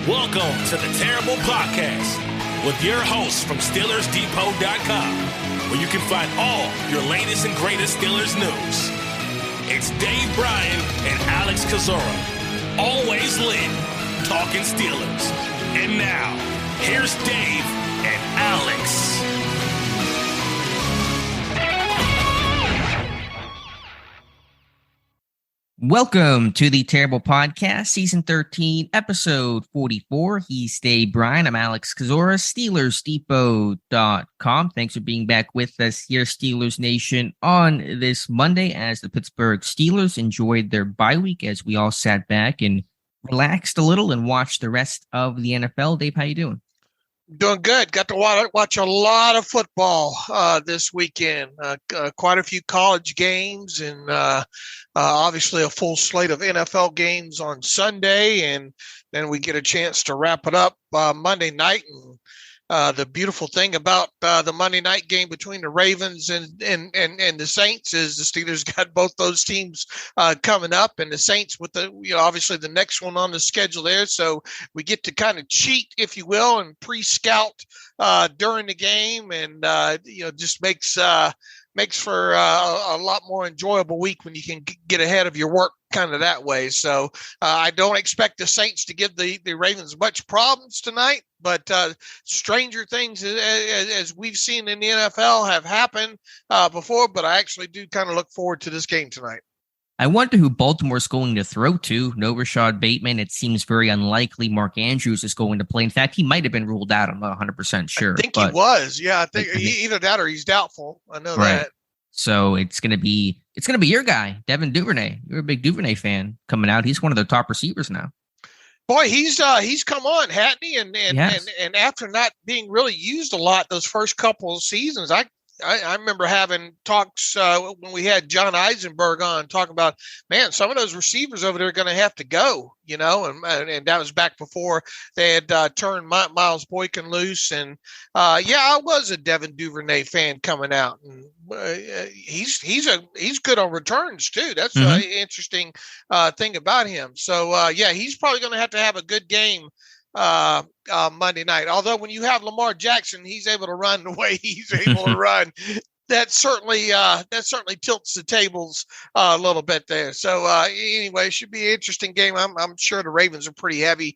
Welcome to the Terrible Podcast with your hosts from SteelersDepot.com, where you can find all your latest and greatest Steelers news. It's Dave Bryan and Alex Kozora, always lit, talking Steelers. And now, here's Dave and Alex. Welcome to the Terrible Podcast, Season 13, Episode 44. He's Dave Bryan. I'm Alex Kozora, SteelersDepot.com. Thanks for being back with us here, Steelers Nation, on this Monday as the Pittsburgh Steelers enjoyed their bye week as we all sat back and relaxed a little and watched the rest of the NFL. Dave, how you doing? Doing good. Got to watch a lot of football this weekend. Quite a few college games and obviously a full slate of NFL games on Sunday. And then we get a chance to wrap it up Monday night. And the beautiful thing about the Monday night game between the Ravens and the Saints is the Steelers got both those teams coming up, and the Saints with the obviously the next one on the schedule there. So we get to kind of cheat, if you will, and pre-scout during the game, and just makes for a lot more enjoyable week when you can get ahead of your work kind of that way. So I don't expect the Saints to give the Ravens much problems tonight, but stranger things as we've seen in the NFL have happened before, but I actually do kind of look forward to this game tonight. I wonder who Baltimore's going to throw to. No Rashad Bateman. It seems very unlikely Mark Andrews is going to play. In fact, he might have been ruled out. I'm not 100% sure. I think he was. Yeah, I think either that or he's doubtful. I know that. So it's going to be your guy, Devin Duvernay. You're a big Duvernay fan coming out. He's one of the top receivers now. Boy, he's come on, hadn't he? And after not being really used a lot those first couple of seasons, I remember having talks when we had John Eisenberg on talking about, man, some of those receivers over there are going to have to go, and that was back before they had turned Miles Boykin loose. And I was a Devin Duvernay fan coming out, and he's good on returns too. That's an interesting thing about him. So he's probably going to have a good game Monday night. Although when you have Lamar Jackson, he's able to run the way he's able to run. That certainly tilts the tables a little bit there. So anyway, it should be an interesting game. I'm sure the Ravens are pretty heavy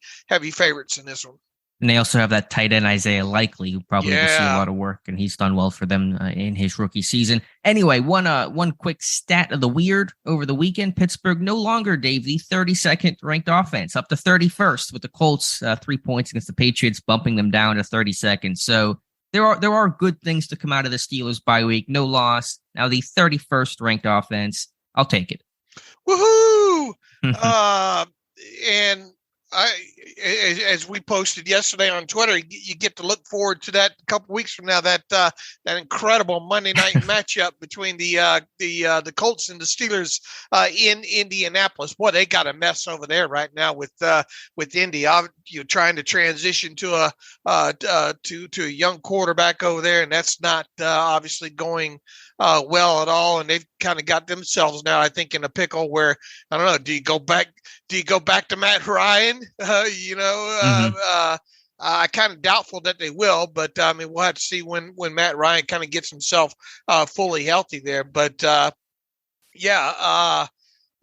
favorites in this one. And they also have that tight end, Isaiah Likely, who probably will see a lot of work, and he's done well for them in his rookie season. Anyway, one quick stat of the weird over the weekend. Pittsburgh no longer, Dave, the 32nd ranked offense, up to 31st with the Colts 3 points against the Patriots, bumping them down to 32nd. So there are good things to come out of the Steelers bye week. No loss. Now the 31st ranked offense. I'll take it. Woohoo! And as we posted yesterday on Twitter, you get to look forward to that a couple weeks from now. That incredible Monday night matchup between the Colts and the Steelers in Indianapolis. Boy, they got a mess over there right now with Indy. Trying to transition to a young quarterback over there, and that's not obviously going well at all. And they've kind of got themselves now, I think, in a pickle where I don't know. Do you go back to Matt Ryan? I kind of doubtful that they will, but we'll have to see when Matt Ryan kind of gets himself fully healthy there. But not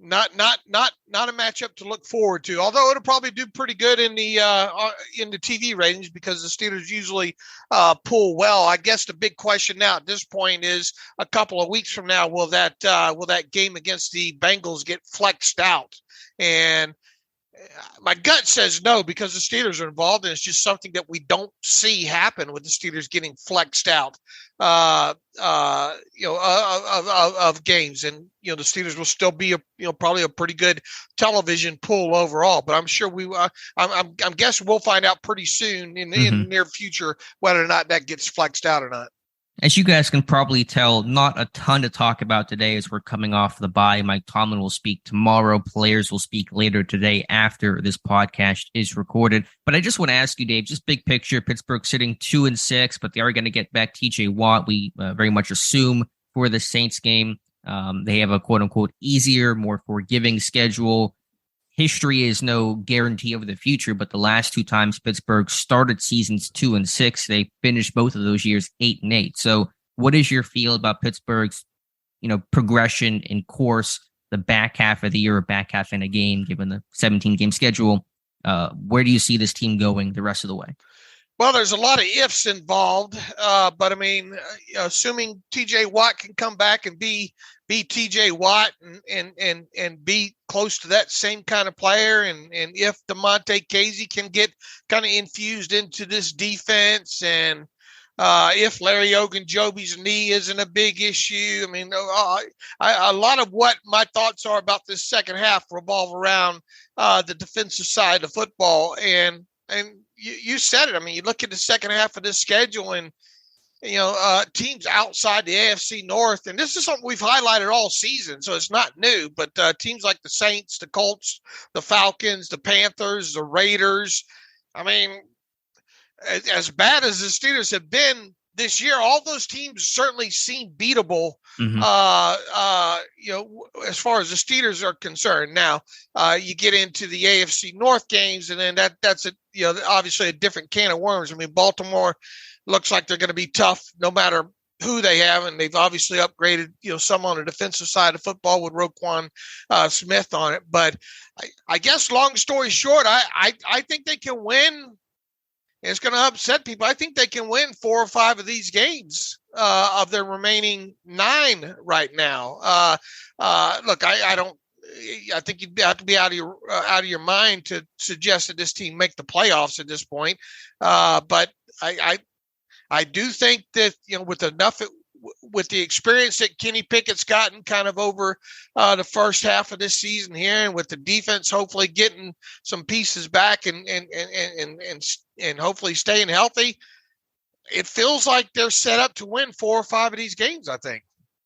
a matchup to look forward to. Although it'll probably do pretty good in the TV ratings because the Steelers usually pull well. I guess the big question now at this point is a couple of weeks from now, will that game against the Bengals get flexed out? And my gut says no, because the Steelers are involved, and it's just something that we don't see happen with the Steelers getting flexed out of games. And the Steelers will still be probably a pretty good television pull overall. But I'm sure I'm guessing we'll find out pretty soon in the near future whether or not that gets flexed out or not. As you guys can probably tell, not a ton to talk about today as we're coming off the bye. Mike Tomlin will speak tomorrow. Players will speak later today after this podcast is recorded. But I just want to ask you, Dave, just big picture, Pittsburgh sitting 2-6, but they are going to get back TJ Watt. We very much assume for the Saints game. They have a quote-unquote easier, more forgiving schedule. history is no guarantee over the future, but the last two times Pittsburgh started seasons 2-6, they finished both of those years 8-8. So what is your feel about Pittsburgh's, progression in course, the back half of the year or back half in a game, given the 17-game schedule? Where do you see this team going the rest of the way? Well, there's a lot of ifs involved, but I mean, assuming T.J. Watt can come back and be T.J. Watt and be close to that same kind of player, and if Damontae Kazee can get kind of infused into this defense, and if Larry Ogunjobi's knee isn't a big issue, I mean, a lot of what my thoughts are about this second half revolve around the defensive side of football, and you said it. I mean, you look at the second half of this schedule, and teams outside the AFC North, and this is something we've highlighted all season, so it's not new. But teams like the Saints, the Colts, the Falcons, the Panthers, the Raiders. I mean, as bad as the Steelers have been this year, all those teams certainly seem beatable. Mm-hmm. As far as the Steelers are concerned. Now, you get into the AFC North games, and then that's obviously a different can of worms. I mean, Baltimore looks like they're going to be tough no matter who they have, and they've obviously upgraded, some on the defensive side of football with Roquan Smith on it. But I guess, long story short, I think they can win. It's going to upset people. I think they can win 4 or 5 of these games of their remaining 9 right now. Look, I think you'd have to be out of your mind to suggest that this team make the playoffs at this point. But I do think that with the experience that Kenny Pickett's gotten kind of over the first half of this season here, and with the defense hopefully getting some pieces back and hopefully staying healthy, it feels like they're set up to win 4 or 5 of these games, I think.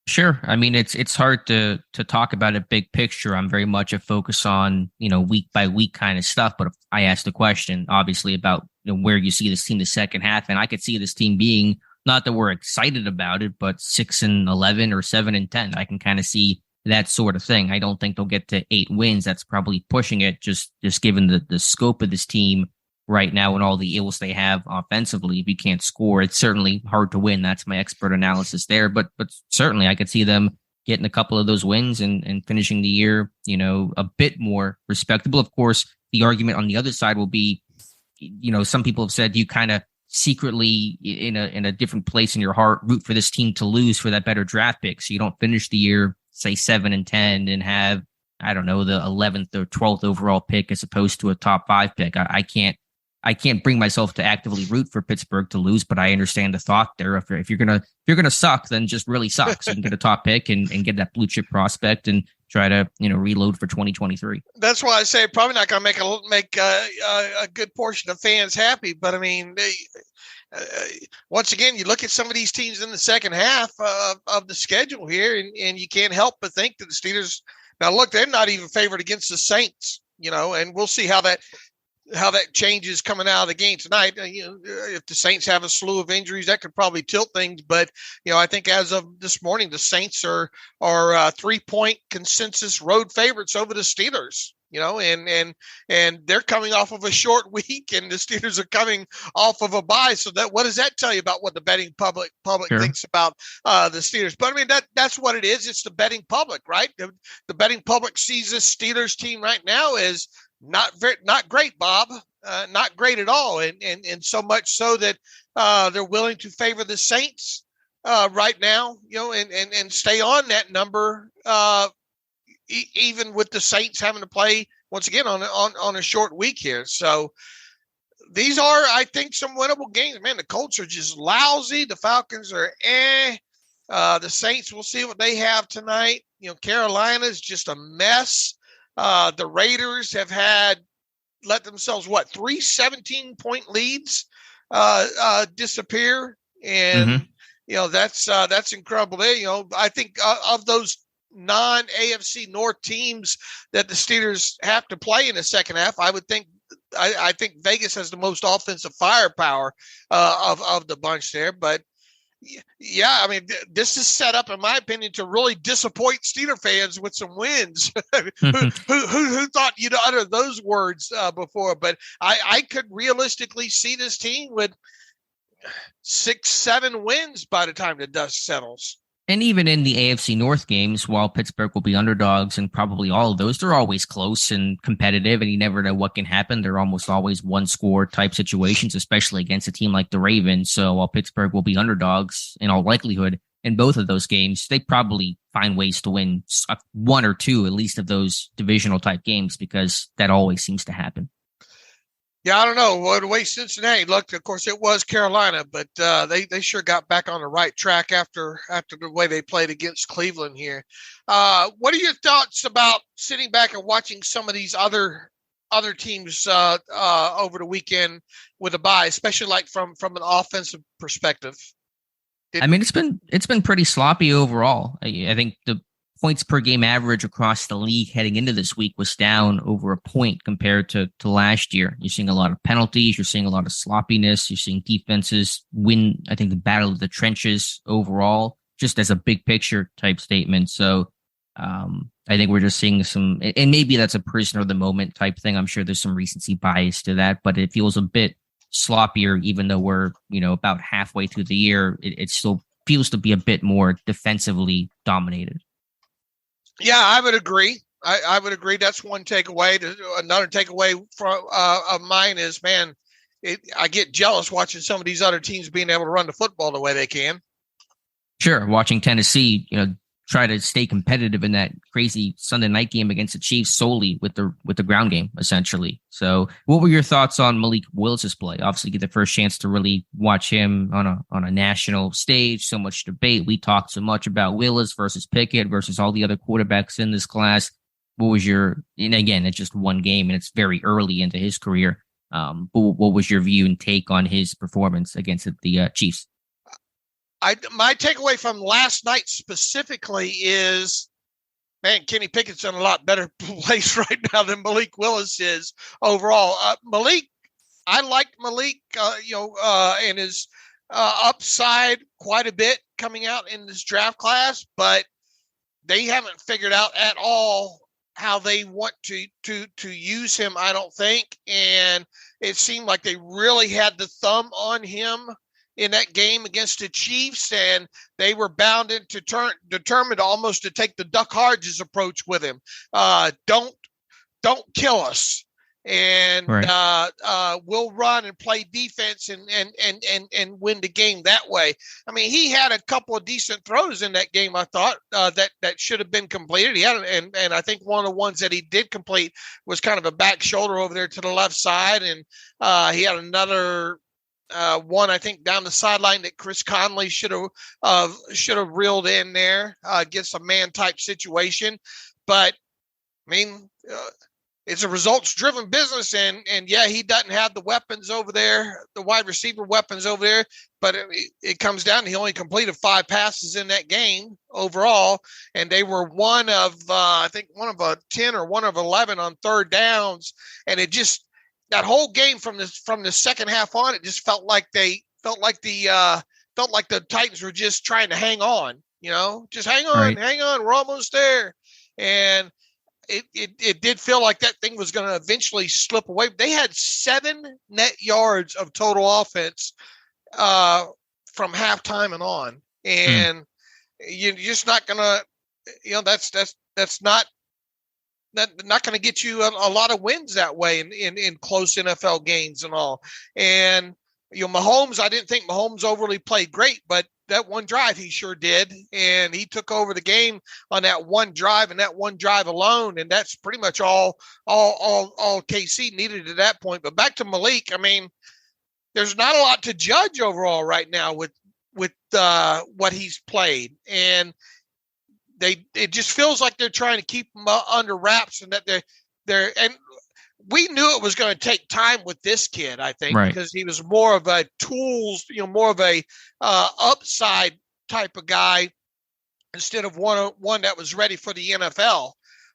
Sure. I mean, it's hard to talk about a big picture. I'm very much a focus on, week by week kind of stuff. But if I asked the question, obviously, about where you see this team the second half, and I could see this team being, not that we're excited about it, but 6-11 or 7-10. I can kind of see that sort of thing. I don't think they'll get to 8 wins. That's probably pushing it, just given the scope of this team right now and all the ills they have offensively. If you can't score, it's certainly hard to win. That's my expert analysis there. But certainly I could see them getting a couple of those wins and finishing the year, a bit more respectable. Of course, the argument on the other side will be, some people have said you kind of secretly in a different place in your heart root for this team to lose for that better draft pick, so you don't finish the year, say, 7-10 and have, I don't know, the 11th or 12th overall pick as opposed to a top 5 pick. I can't bring myself to actively root for Pittsburgh to lose, but I understand the thought there. If you're gonna suck, then just really suck. So you can get a top pick and get that blue chip prospect and try to reload for 2023. That's why I say probably not going to make a good portion of fans happy. But I mean, once again, you look at some of these teams in the second half of the schedule here, and you can't help but think that the Steelers. Now, look, they're not even favored against the Saints. And we'll see how that changes coming out of the game tonight. If the Saints have a slew of injuries, that could probably tilt things. But, I think as of this morning, the Saints are 3-point consensus road favorites over the Steelers, and they're coming off of a short week, and the Steelers are coming off of a bye. So what does that tell you about what the betting public sure. thinks about the Steelers? But I mean, that's what it is. It's the betting public, right? The betting public sees this Steelers team right now as not great, Bob. Not great at all, and so much so that they're willing to favor the Saints right now, and stay on that number, even with the Saints having to play once again on a short week here. So these are, I think, some winnable games. Man, the Colts are just lousy. The Falcons are the Saints, we'll see what they have tonight. Carolina's just a mess. The Raiders have let themselves 3 17-point leads disappear, and that's incredible. I think of those non-AFC North teams that the Steelers have to play in the second half, I think Vegas has the most offensive firepower of the bunch there. But Yeah, I mean, this is set up, in my opinion, to really disappoint Steeler fans with some wins. who thought you'd utter those words before? But I could realistically see this team with 6-7 wins by the time the dust settles. And even in the AFC North games, while Pittsburgh will be underdogs and probably all of those, they're always close and competitive, and you never know what can happen. They're almost always one-score type situations, especially against a team like the Ravens. So while Pittsburgh will be underdogs in all likelihood in both of those games, they probably find ways to win one or two, at least, of those divisional type games, because that always seems to happen. Yeah, I don't know. Well, the way Cincinnati looked, of course, it was Carolina, but they sure got back on the right track after the way they played against Cleveland here. What are your thoughts about sitting back and watching some of these other teams over the weekend with a bye, especially like from an offensive perspective? I mean, it's been pretty sloppy overall. I think the points per game average across the league heading into this week was down over a point compared to last year. You're seeing a lot of penalties. You're seeing a lot of sloppiness. You're seeing defenses win, I think, the battle of the trenches overall, just as a big picture type statement. So I think we're just seeing some, and maybe that's a prisoner of the moment type thing. I'm sure there's some recency bias to that, but it feels a bit sloppier, even though we're, about halfway through the year. It still feels to be a bit more defensively dominated. Yeah, I would agree. I would agree. That's one takeaway. Another takeaway from of mine is, man, I get jealous watching some of these other teams being able to run the football the way they can. Sure, watching Tennessee, try to stay competitive in that crazy Sunday night game against the Chiefs solely with the ground game, essentially. So, what were your thoughts on Malik Willis' play? Obviously, get the first chance to really watch him on a national stage. So much debate. We talked so much about Willis versus Pickett versus all the other quarterbacks in this class. What was and again, it's just one game and it's very early into his career. But what was your view and take on his performance against the Chiefs? My takeaway from last night specifically is, man, Kenny Pickett's in a lot better place right now than Malik Willis is overall. I liked Malik, and his upside quite a bit coming out in this draft class, but they haven't figured out at all how they want to use him, I don't think. And it seemed like they really had the thumb on him in that game against the Chiefs, and they were determined almost to take the Duck Hodges approach with him. Don't kill us, and right. We'll run and play defense and win the game that way. I mean, he had a couple of decent throws in that game, I thought, that should have been completed. He had, and I think one of the ones that he did complete was kind of a back shoulder over there to the left side, and he had another one, I think, down the sideline that Chris Conley should have reeled in there against a man type situation. But I mean, it's a results driven business, and yeah, he doesn't have the weapons over there, the wide receiver weapons over there. But it comes down to he only completed 5 passes in that game overall, and they were one of 10 or one of 11 on third downs, and it just. That whole game from the second half on, it just felt like the Titans were just trying to hang on, just hang on, right. Hang on, we're almost there. And it did feel like that thing was going to eventually slip away. They had 7 net yards of total offense from halftime and on, and you're just not going to, that's not going to get you a lot of wins that way in close NFL games and all. And, Mahomes, I didn't think Mahomes overly played great, but that one drive he sure did. And he took over the game on that one drive and that one drive alone. And that's pretty much all KC needed at that point. But back to Malik, I mean, there's not a lot to judge overall right now with what he's played. And it just feels like they're trying to keep him under wraps, and that and we knew it was going to take time with this kid, I think, right. Because he was more of a tools, more of a upside type of guy instead of one that was ready for the NFL.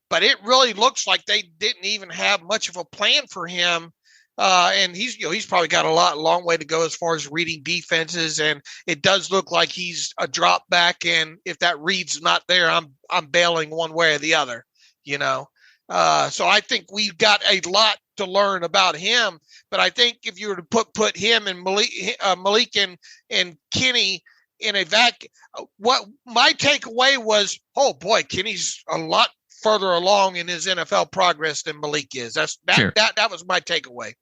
But it really looks like they didn't even have much of a plan for him And he's probably got long way to go as far as reading defenses. And it does look like he's a drop back. And if that read's not there, I'm bailing one way or the other, So I think we've got a lot to learn about him. But I think if you were to put him and Malik and Kenny in a vacuum, what my takeaway was, oh boy, Kenny's a lot further along in his NFL progress than Malik is. That was my takeaway.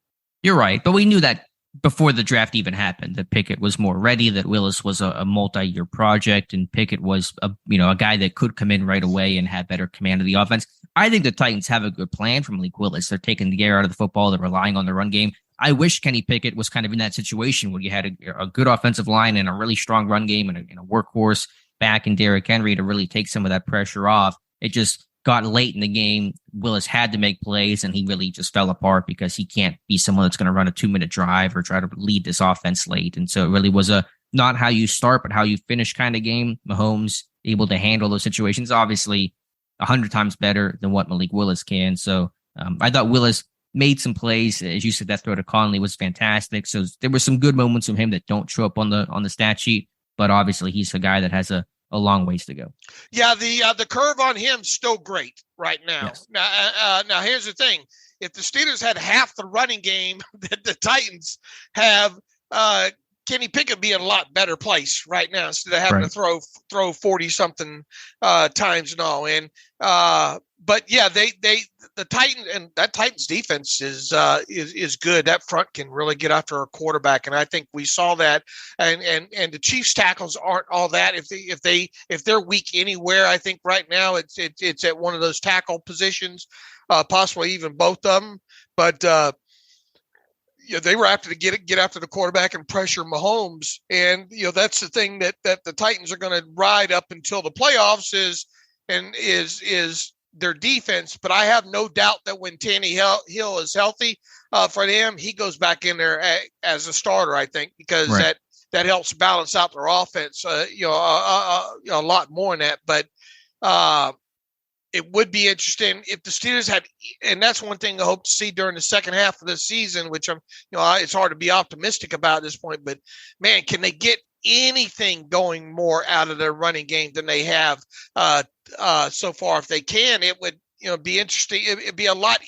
You're right, but we knew that before the draft even happened, that Pickett was more ready, that Willis was a multi-year project, and Pickett was a guy that could come in right away and have better command of the offense. I think the Titans have a good plan for Malik Willis. They're taking the air out of the football. They're relying on the run game. I wish Kenny Pickett was kind of in that situation where you had a good offensive line and a really strong run game and a workhorse back in Derrick Henry to really take some of that pressure off. It just got late in the game. Willis had to make plays, and he really just fell apart because he can't be someone that's going to run a 2-minute drive or try to lead this offense late. And so it really was a not how you start, but how you finish kind of game. Mahomes able to handle those situations, obviously 100 times better than what Malik Willis can. So I thought Willis made some plays. As you said, that throw to Conley was fantastic. So there were some good moments from him that don't show up on the stat sheet, but obviously he's a guy that has a long ways to go. Yeah, the curve on him's still great right now. Yes. Now here's the thing: if the Steelers had half the running game that the Titans have, Kenny Pickett be in a lot better place right now instead of having to throw 40 something times and all. And but yeah, the Titans, and that Titans defense is good. That front can really get after a quarterback, and I think we saw that. And the Chiefs tackles aren't all that. If they're weak anywhere, I think right now it's at one of those tackle positions, possibly even both of them. But they were after to get after the quarterback and pressure Mahomes, and that's the thing that the Titans are going to ride up until the playoffs is their defense. But I have no doubt that when Tannehill is healthy for them, he goes back in there as a starter, I think, because that helps balance out their offense, a lot more than that. But it would be interesting if the Steelers had, and that's one thing I hope to see during the second half of the season, which it's hard to be optimistic about at this point, but man, can they get anything going more out of their running game than they have so far? If they can, it would be interesting. It'd be a lot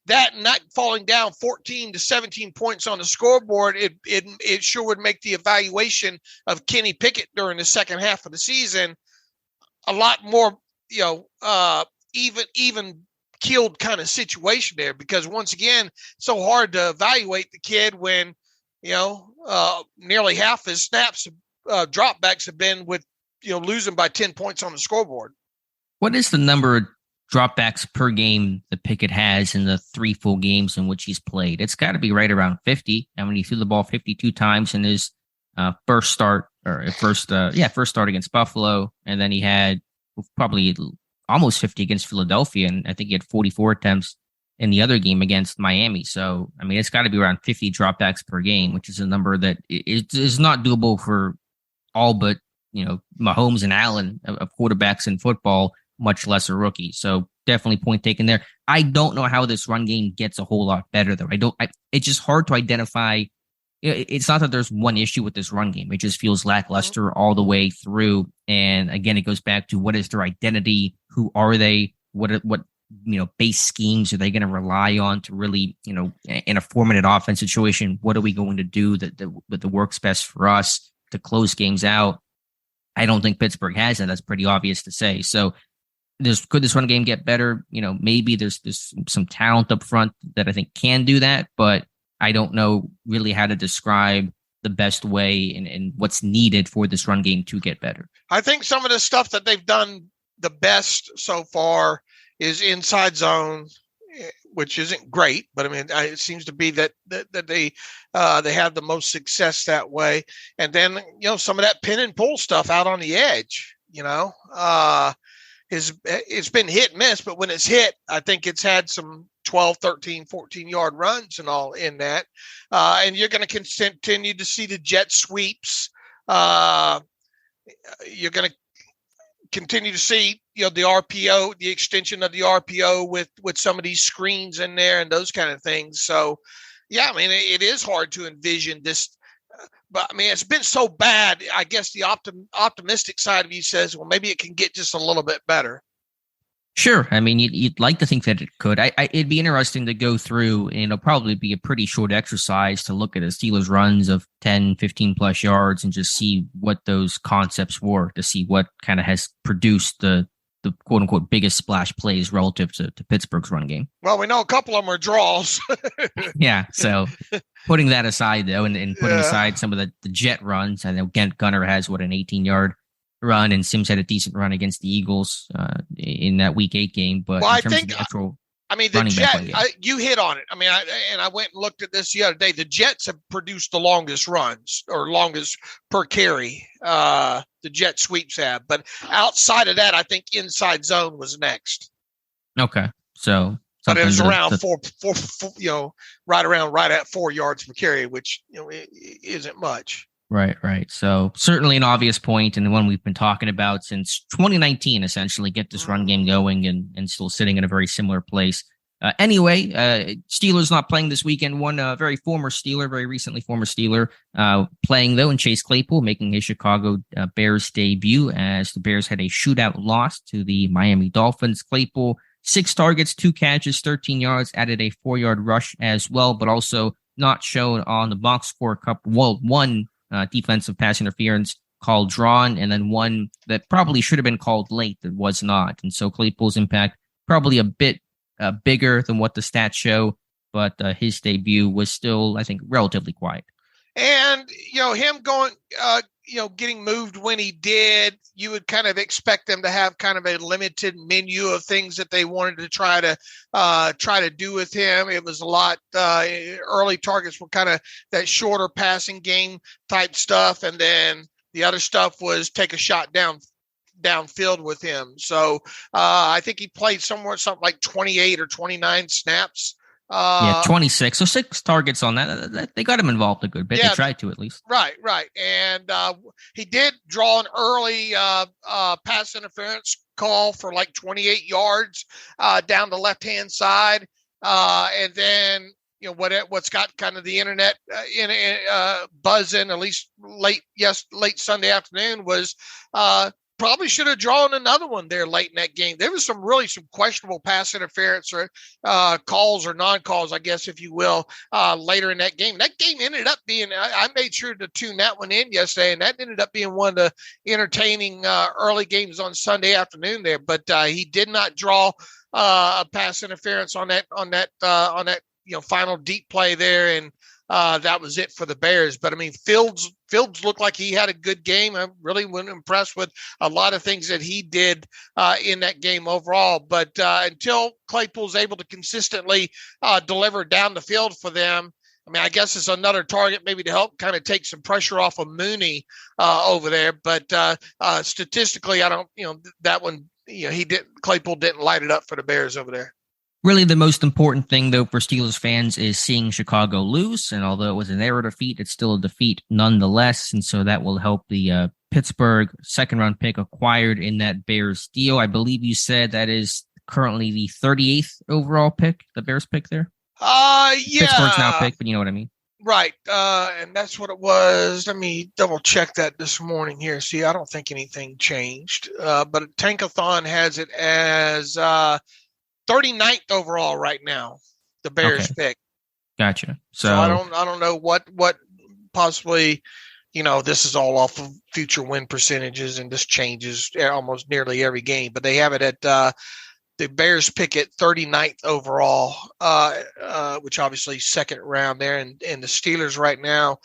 that not falling down 14 to 17 points on the scoreboard. It sure would make the evaluation of Kenny Pickett during the second half of the season a lot more even keeled kind of situation there, because once again, so hard to evaluate the kid when nearly half his snaps dropbacks have been with losing by 10 points on the scoreboard. What is the number of dropbacks per game that Pickett has in the 3 full games in which he's played? It's got to be right around 50. I mean, he threw the ball 52 times in his first start against Buffalo, and then he had probably almost 50 against Philadelphia, and I think he had 44 attempts in the other game against Miami. So, I mean, it's got to be around 50 dropbacks per game, which is a number that is not doable for all but, Mahomes and Allen of quarterbacks in football, much less a rookie. So definitely point taken there. I don't know how this run game gets a whole lot better, though. It's just hard to identify. It's not that there's one issue with this run game. It just feels lackluster all the way through. And again, it goes back to what is their identity? Who are they? What base schemes are they going to rely on to really, in a 4-minute offense situation, what are we going to do that works best for us to close games out? I don't think Pittsburgh has that. That's pretty obvious to say. So could this run game get better? Maybe there's some talent up front that I think can do that, but I don't know really how to describe the best way and what's needed for this run game to get better. I think some of the stuff that they've done the best so far is inside zone, which isn't great, but I mean, it seems to be that they have the most success that way. And then, some of that pin and pull stuff out on the edge, it's been hit and miss, but when it's hit, I think it's had some 12, 13, 14-yard runs and all in that. And you're going to continue to see the jet sweeps. You're going to continue to see, the RPO, the extension of the RPO with some of these screens in there and those kind of things. So, Yeah, I mean, it is hard to envision this. But, I mean, it's been so bad. I guess the optimistic side of you says, well, maybe it can get just a little bit better. Sure. I mean, you'd like to think that it could. It'd be interesting to go through, and it'll probably be a pretty short exercise to look at the Steelers' runs of 10, 15-plus yards and just see what those concepts were, to see what kind of has produced the quote-unquote biggest splash plays relative to Pittsburgh's run game. Well, we know a couple of them are draws. Yeah, so putting that aside, though, and putting aside some of the jet runs, I know Gunner has, an 18-yard run, and Sims had a decent run against the Eagles in that Week 8 game. But in terms of the actual the Jets, you hit on it. I mean, I went and looked at this the other day. The Jets have produced the longest runs or longest per carry. The Jet sweeps have, but outside of that, I think inside zone was next. Okay, so but it was around four, right at 4 yards per carry, which isn't much. Right. So certainly an obvious point, and the one we've been talking about since 2019, essentially, get this run game going and still sitting in a very similar place. Anyway, Steelers not playing this weekend. One very recently former Steeler, playing, though, in Chase Claypool, making his Chicago Bears debut as the Bears had a shootout loss to the Miami Dolphins. Claypool, 6 targets, 2 catches, 13 yards, added a 4-yard rush as well, but also not shown on the box score. One defensive pass interference called drawn, and then one that probably should have been called late that was not. And so Claypool's impact probably a bit bigger than what the stats show, but his debut was still, I think, relatively quiet. And, him going, getting moved when he did, you would kind of expect them to have kind of a limited menu of things that they wanted to try to do with him. It was a lot, early targets were kind of that shorter passing game type stuff. And then the other stuff was take a shot downfield with him. So I think he played something like 28 or 29 snaps. 26. So 6 targets on that. They got him involved a good bit. They tried to, at least. Right. And he did draw an early pass interference call for like 28 yards down the left-hand side. And then, what's got kind of the internet buzzing, at least late Sunday afternoon, was probably should have drawn another one there late in that game. There was some questionable pass interference or calls or non-calls, I guess, if you will, later in that game. That game ended up being, I made sure to tune that one in yesterday, and that ended up being one of the entertaining early games on Sunday afternoon there. But he did not draw a pass interference on that final deep play there, and that was it for the Bears. But I mean, Fields looked like he had a good game. I really wasn't impressed with a lot of things that he did in that game overall. But until Claypool's able to consistently deliver down the field for them, I mean, I guess it's another target maybe to help kind of take some pressure off of Mooney over there. But statistically, I don't, that one, Claypool didn't light it up for the Bears over there. Really, the most important thing, though, for Steelers fans is seeing Chicago lose. And although it was an error defeat, it's still a defeat nonetheless. And so that will help the Pittsburgh second-round pick acquired in that Bears deal. I believe you said that is currently the 38th overall pick, the Bears pick there? Yeah. Pittsburgh's now picked, but you know what I mean. Right. And that's what it was. Let me double check that this morning here. See, I don't think anything changed. But Tankathon has it as 39th overall right now, the Bears pick. Gotcha. So I don't know what possibly, this is all off of future win percentages, and this changes almost nearly every game. But they have it at the Bears pick at 39th overall, which obviously second round there, and the Steelers right now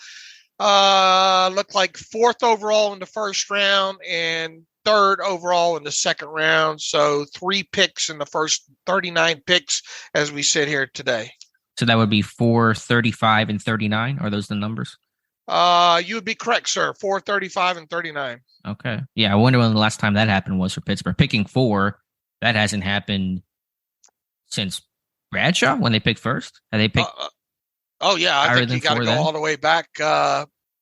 look like 4th overall in the first round and 3rd overall in the second round. So 3 picks in the first 39 picks as we sit here today. So that would be 4, 35, and 39. Are those the numbers? You would be correct, sir. 4, 35, and 39. Okay. Yeah, I wonder when the last time that happened was for Pittsburgh. Picking 4, that hasn't happened since Bradshaw when they picked first. Have they picked? I think you got to go all the way back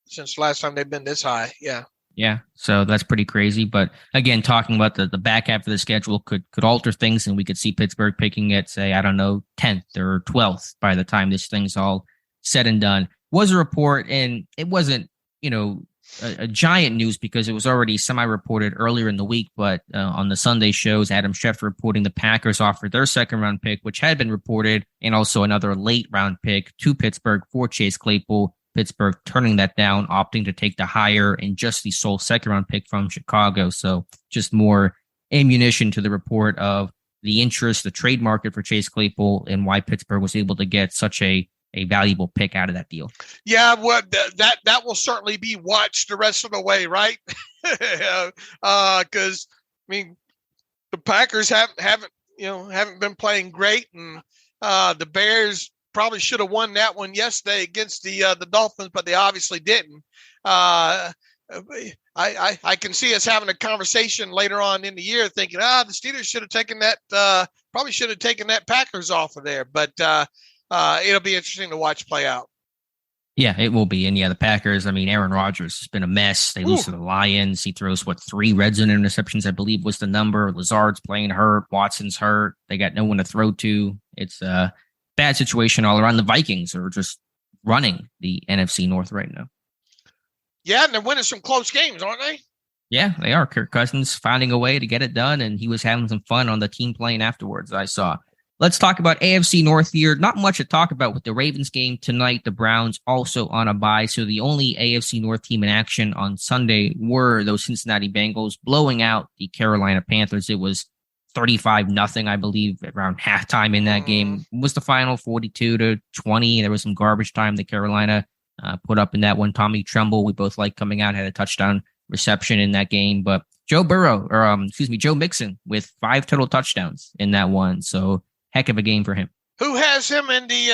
since the last time they've been this high. Yeah. Yeah, so that's pretty crazy. But again, talking about the back half of the schedule could alter things, and we could see Pittsburgh picking at, say, 10th or 12th by the time this thing's all said and done. Was a report, and it wasn't, a giant news because it was already semi-reported earlier in the week, but on the Sunday shows, Adam Schefter reporting the Packers offered their second-round pick, which had been reported, and also another late-round pick to Pittsburgh for Chase Claypool. Pittsburgh turning that down, opting to take the higher and just the sole second-round pick from Chicago. So just more ammunition to the report of the interest, the trade market for Chase Claypool, and why Pittsburgh was able to get such a valuable pick out of that deal. Yeah, well, that will certainly be watched the rest of the way, right? Because the Packers haven't been playing great, and the Bears probably should have won that one yesterday against the Dolphins, but they obviously didn't. I can see us having a conversation later on in the year, thinking, the Steelers should have taken that. Probably should have taken that Packers off of there, but. It'll be interesting to watch play out. Yeah, it will be. And the Packers, Aaron Rodgers has been a mess. They lose to the Lions. He throws, 3 red zone interceptions, I believe was the number. Lazard's playing hurt. Watson's hurt. They got no one to throw to. It's a bad situation all around. The Vikings are just running the NFC North right now. Yeah, and they're winning some close games, aren't they? Yeah, they are. Kirk Cousins finding a way to get it done, and he was having some fun on the team plane afterwards, I saw. Let's talk about AFC North here. Not much to talk about with the Ravens game tonight. The Browns also on a bye. So the only AFC North team in action on Sunday were those Cincinnati Bengals blowing out the Carolina Panthers. It was 35-0, I believe, around halftime in that game. It was the final 42-20. There was some garbage time that Carolina put up in that one. Tommy Tremble, we both like coming out, had a touchdown reception in that game. But Joe Mixon with 5 total touchdowns in that one. So heck of a game for him. Who has him in the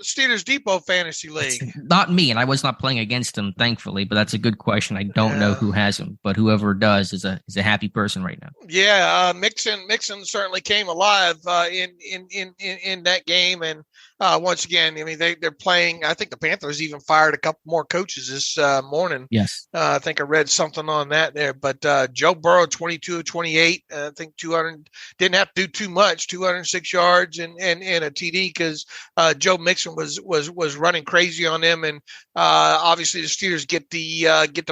Steelers Depot Fantasy League? It's not me, and I was not playing against him, thankfully, but that's a good question. I don't know who has him, but whoever does is a happy person right now. Yeah, Mixon certainly came alive in that game, and once again, they're playing. I think the Panthers even fired a couple more coaches this morning. Yes, I think I read something on that there. But Joe Burrow, 22 of 28, I think 200, didn't have to do too much, 206 yards and a TD because Joe Mixon was running crazy on them, and obviously the Steelers get the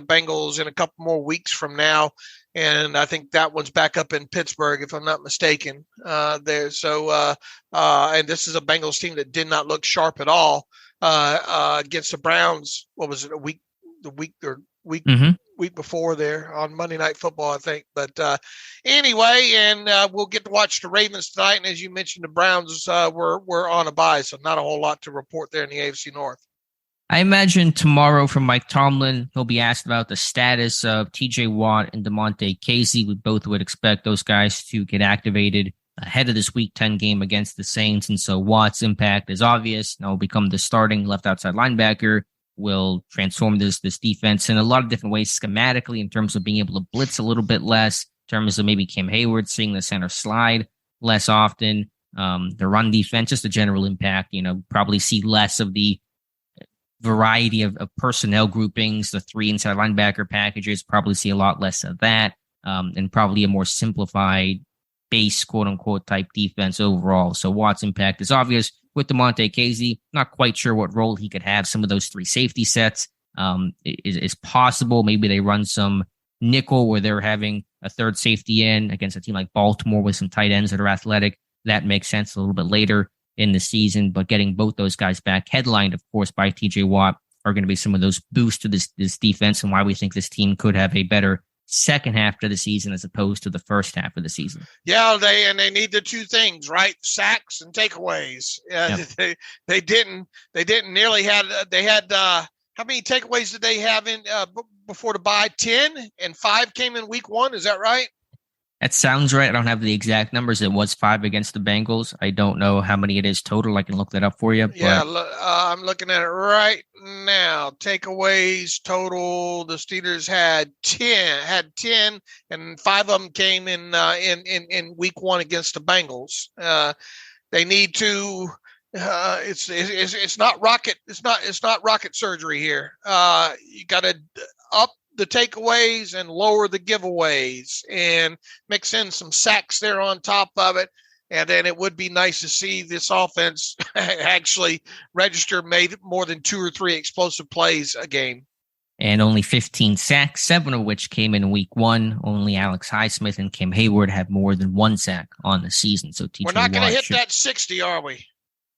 Bengals in a couple more weeks from now. And I think that one's back up in Pittsburgh, if I'm not mistaken. There, so and this is a Bengals team that did not look sharp at all against the Browns. What was it? The week before there on Monday Night Football, I think. But anyway, and we'll get to watch the Ravens tonight. And as you mentioned, the Browns were on a bye, so not a whole lot to report there in the AFC North. I imagine tomorrow from Mike Tomlin, he'll be asked about the status of TJ Watt and Damontae Kazee. We both would expect those guys to get activated ahead of this Week 10 game against the Saints. And so Watt's impact is obvious. Now will become the starting left outside linebacker, will transform this defense in a lot of different ways schematically in terms of being able to blitz a little bit less, in terms of maybe Cam Hayward seeing the center slide less often, the run defense, just a general impact, probably see less of the variety of personnel groupings, the 3 inside linebacker packages, probably see a lot less of that, and probably a more simplified base, quote unquote, type defense overall. So Watt's impact is obvious. With Damontae Kazee, not quite sure what role he could have. Some of those 3 safety sets is possible. Maybe they run some nickel where they're having a third safety in against a team like Baltimore with some tight ends that are athletic. That makes sense a little bit later in the season, but getting both those guys back, headlined, of course, by TJ Watt, are going to be some of those boosts to this defense and why we think this team could have a better second half of the season as opposed to the first half of the season. Yeah, they need the 2 things, right? Sacks and takeaways. Yep. They didn't nearly had. They had how many takeaways did they have in before the bye? 10, and 5 came in week 1. Is that right? That sounds right. I don't have the exact numbers. It was 5 against the Bengals. I don't know how many it is total. I can look that up for you. Yeah, I'm looking at it right now. Takeaways total. The Steelers had 10, and 5 of them came in week 1 against the Bengals. They need to. It's not rocket. It's not rocket surgery here. You got to up the takeaways and lower the giveaways and mix in some sacks there on top of it. And then it would be nice to see this offense actually register made more than 2 or 3 explosive plays a game. And only 15 sacks, 7 of which came in week 1. Only Alex Highsmith and Cam Hayward had more than 1 sack on the season. So we're not going to hit that 60, are we?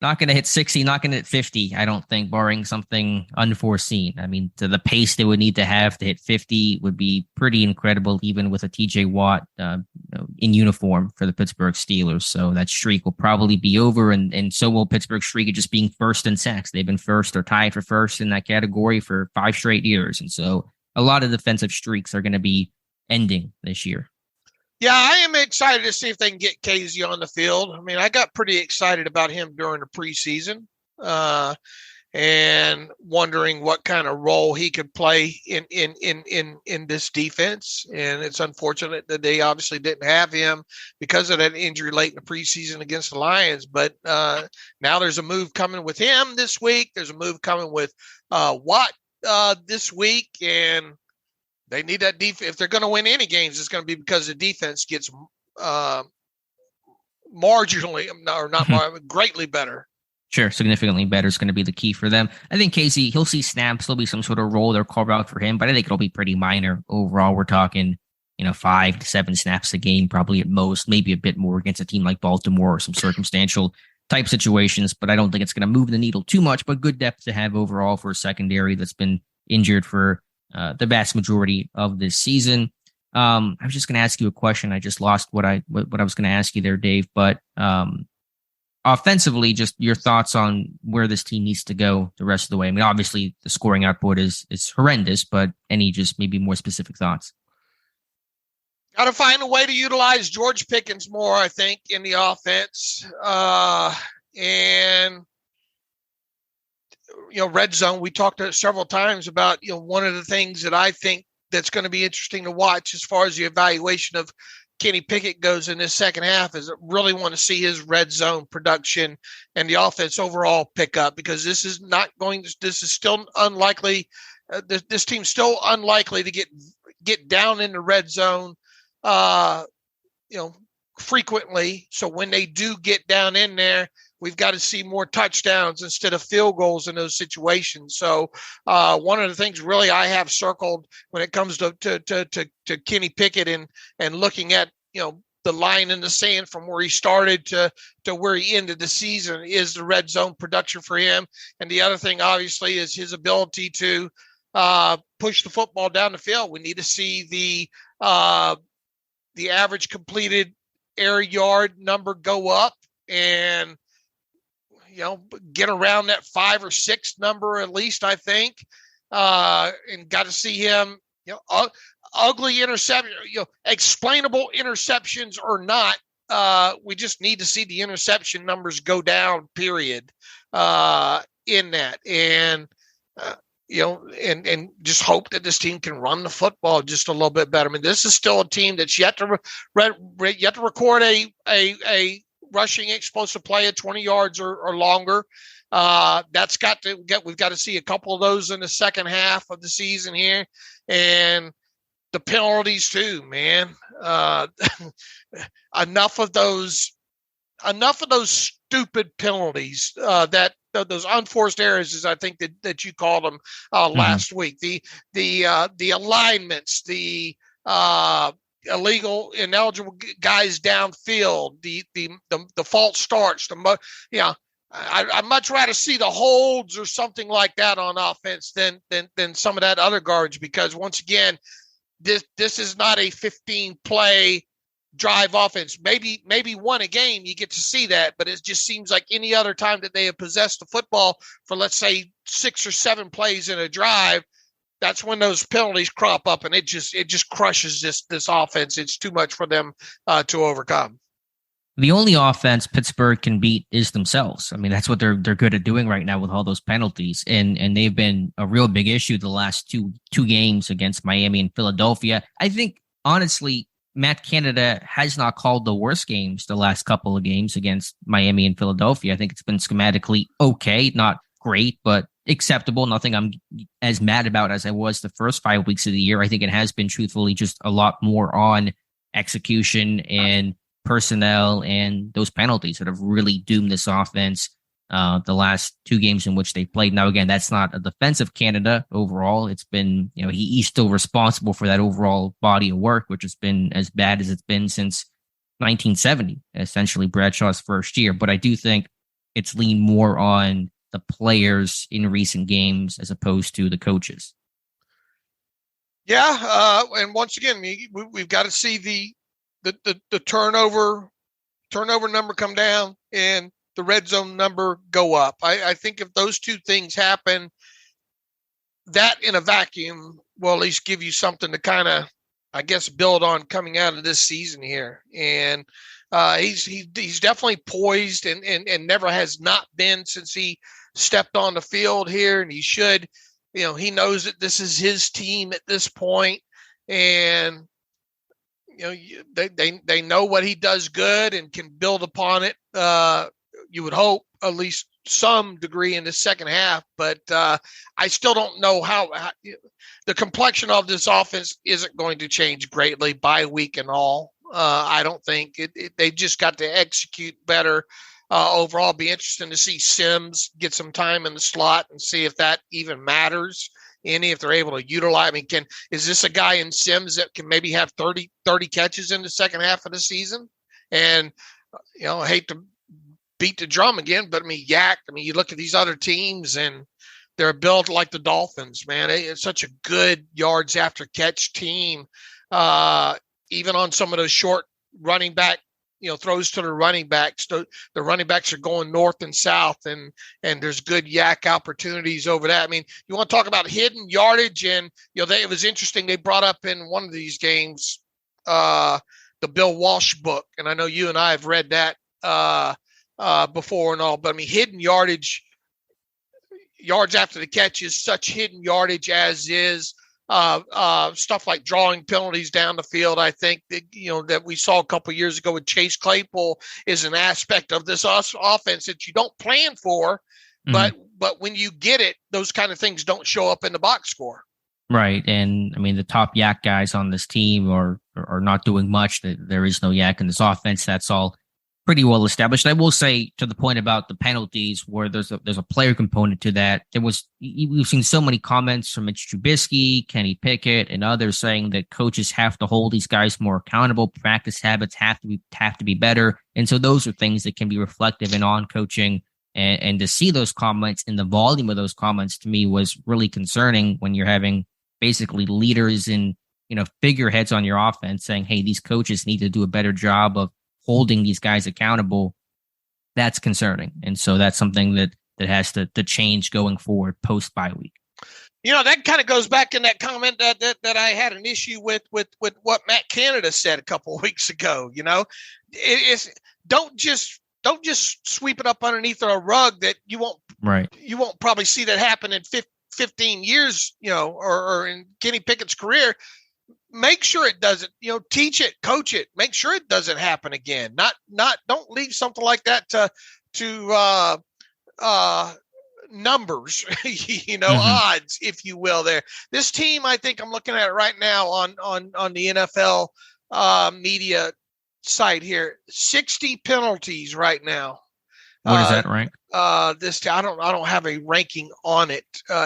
Not going to hit 60, not going to hit 50, I don't think, barring something unforeseen. I mean, the pace they would need to have to hit 50 would be pretty incredible, even with a TJ Watt in uniform for the Pittsburgh Steelers. So that streak will probably be over, and so will Pittsburgh's streak of just being first in sacks. They've been first or tied for first in that category for 5 straight years. And so a lot of defensive streaks are going to be ending this year. Yeah, I am excited to see if they can get Kazee on the field. I mean, I got pretty excited about him during the preseason and wondering what kind of role he could play in this defense. And it's unfortunate that they obviously didn't have him because of that injury late in the preseason against the Lions. But now there's a move coming with him this week. There's a move coming with Watt this week, and they need that defense. If they're going to win any games, it's going to be because the defense gets marginally, or not greatly better. Sure, significantly better is going to be the key for them. I think Kazee, he'll see snaps. There'll be some sort of role they'll carve out for him, but I think it'll be pretty minor overall. We're talking, 5 to 7 snaps a game, probably at most, maybe a bit more against a team like Baltimore or some circumstantial type situations, but I don't think it's going to move the needle too much, but good depth to have overall for a secondary that's been injured for the vast majority of this season. I was just going to ask you a question. I just lost what I was going to ask you there, Dave. But offensively, just your thoughts on where this team needs to go the rest of the way. I mean, obviously the scoring output is horrendous, but any just maybe more specific thoughts? Got to find a way to utilize George Pickens more, I think, in the offense. And red zone, we talked several times about, one of the things that I think that's going to be interesting to watch as far as the evaluation of Kenny Pickett goes in this second half is I really want to see his red zone production and the offense overall pick up, because this is still unlikely. This team's still unlikely to get down in the red zone, frequently. So when they do get down in there, we've got to see more touchdowns instead of field goals in those situations. So one of the things really I have circled when it comes to Kenny Pickett and looking at, the line in the sand from where he started to where he ended the season is the red zone production for him. And the other thing, obviously, is his ability to push the football down the field. We need to see the average completed air yard number go up and, get around that 5 or 6 number at least, I think, and got to see him, ugly interception, explainable interceptions or not. We just need to see the interception numbers go down, period, in that. And, and just hope that this team can run the football just a little bit better. I mean, this is still a team that's yet to record a rushing explosive play at 20 yards or longer. We've got to see a couple of those in the second half of the season here, and the penalties too, man. Enough of those stupid penalties, those unforced errors, as I think that you called them last week. The alignments, the illegal, ineligible guys downfield, the false starts. I'd much rather see the holds or something like that on offense than some of that other garbage, because once again, this is not a 15-play drive offense. Maybe one a game you get to see that, but it just seems like any other time that they have possessed the football for, let's say, 6 or 7 plays in a drive, that's when those penalties crop up, and it just crushes this offense. It's too much for them to overcome. The only offense Pittsburgh can beat is themselves. I mean, that's what they're good at doing right now with all those penalties, and they've been a real big issue the last two games against Miami and Philadelphia. I think, honestly, Matt Canada has not called the worst games the last couple of games against Miami and Philadelphia. I think it's been schematically okay, not great, but acceptable. Nothing I'm as mad about as I was the first 5 weeks of the year. I think it has been truthfully just a lot more on execution and personnel and those penalties that have really doomed this offense the last 2 games in which they played. Now, again, that's not a defense of Canada overall. It's been, he's still responsible for that overall body of work, which has been as bad as it's been since 1970, essentially Bradshaw's first year. But I do think it's leaned more on the players in recent games as opposed to the coaches. Yeah, and once again, we've got to see the turnover number come down and the red zone number go up. I think if those two things happen, that in a vacuum will at least give you something to kind of, I guess, build on coming out of this season here. And he's definitely poised and never has not been since he stepped on the field here, and he should. He knows that this is his team at this point, and they know what he does good and can build upon it. You would hope at least some degree in the second half, but I still don't know how the complexion of this offense isn't going to change greatly by week and all. I don't think they just got to execute better. Overall, be interesting to see Sims get some time in the slot and see if that even matters if they're able to utilize. I mean, is this a guy in Sims that can maybe have 30 catches in the second half of the season? And, I hate to beat the drum again, but you look at these other teams and they're built like the Dolphins, man. It's such a good yards after catch team. Even on some of those short running back, throws to the running backs. The running backs are going north and south, and there's good yak opportunities over that. I mean, you want to talk about hidden yardage, and it was interesting. They brought up in one of these games the Bill Walsh book, and I know you and I have read that before and all. But I mean, hidden yardage, yards after the catch is such hidden yardage as is. Stuff like drawing penalties down the field. I think that, that we saw a couple of years ago with Chase Claypool is an aspect of this offense that you don't plan for, but when you get it, those kind of things don't show up in the box score. Right. And I mean, the top yak guys on this team are not doing much. There is no yak in this offense. That's all pretty well established. I will say, to the point about the penalties, where there's a player component to that. We've seen so many comments from Mitch Trubisky, Kenny Pickett, and others saying that coaches have to hold these guys more accountable. Practice habits have to be better, and so those are things that can be reflective in on coaching. And to see those comments and the volume of those comments, to me, was really concerning when you're having basically leaders and figureheads on your offense saying, "Hey, these coaches need to do a better job of holding these guys accountable." That's concerning. And so that's something that has to change going forward post-bye week. That kind of goes back in that comment that I had an issue with what Matt Canada said a couple of weeks ago. Don't just sweep it up underneath a rug that you won't probably see that happen in 15 years, or in Kenny Pickett's career. Make sure it doesn't, teach it, coach it, make sure it doesn't happen again. Don't leave something like that to numbers, odds, if you will. There, this team, I think I'm looking at it right now on the NFL media site here, 60 penalties right now. What is that rank? I don't have a ranking on it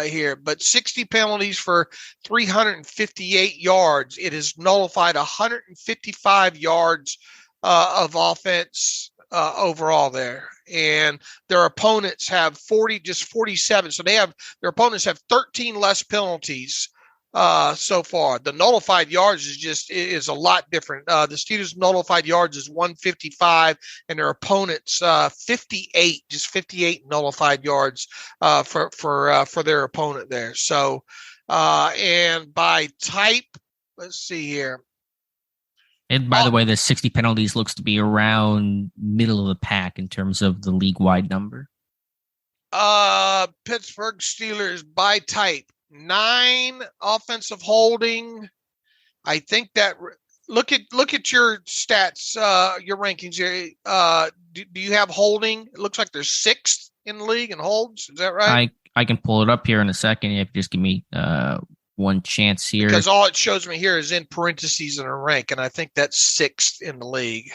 here, but 60 penalties for 358 yards. It has nullified 155 yards of offense overall there, and their opponents have 47. So their opponents have 13 less penalties so far. The nullified yards is a lot different. The Steelers' nullified yards is 155, and their opponents 58, just 58 nullified yards for their opponent there. So, and by type, let's see here. And by the way, the 60 penalties looks to be around middle of the pack in terms of the league-wide number. Pittsburgh Steelers by type. 9 offensive holding. I think that look at your stats, your rankings here. Do you have holding? It looks like they're 6th in the league in holds. Is that right? I can pull it up here in a second. If you just give me one chance here, because all it shows me here is in parentheses in a rank, and I think that's 6th in the league.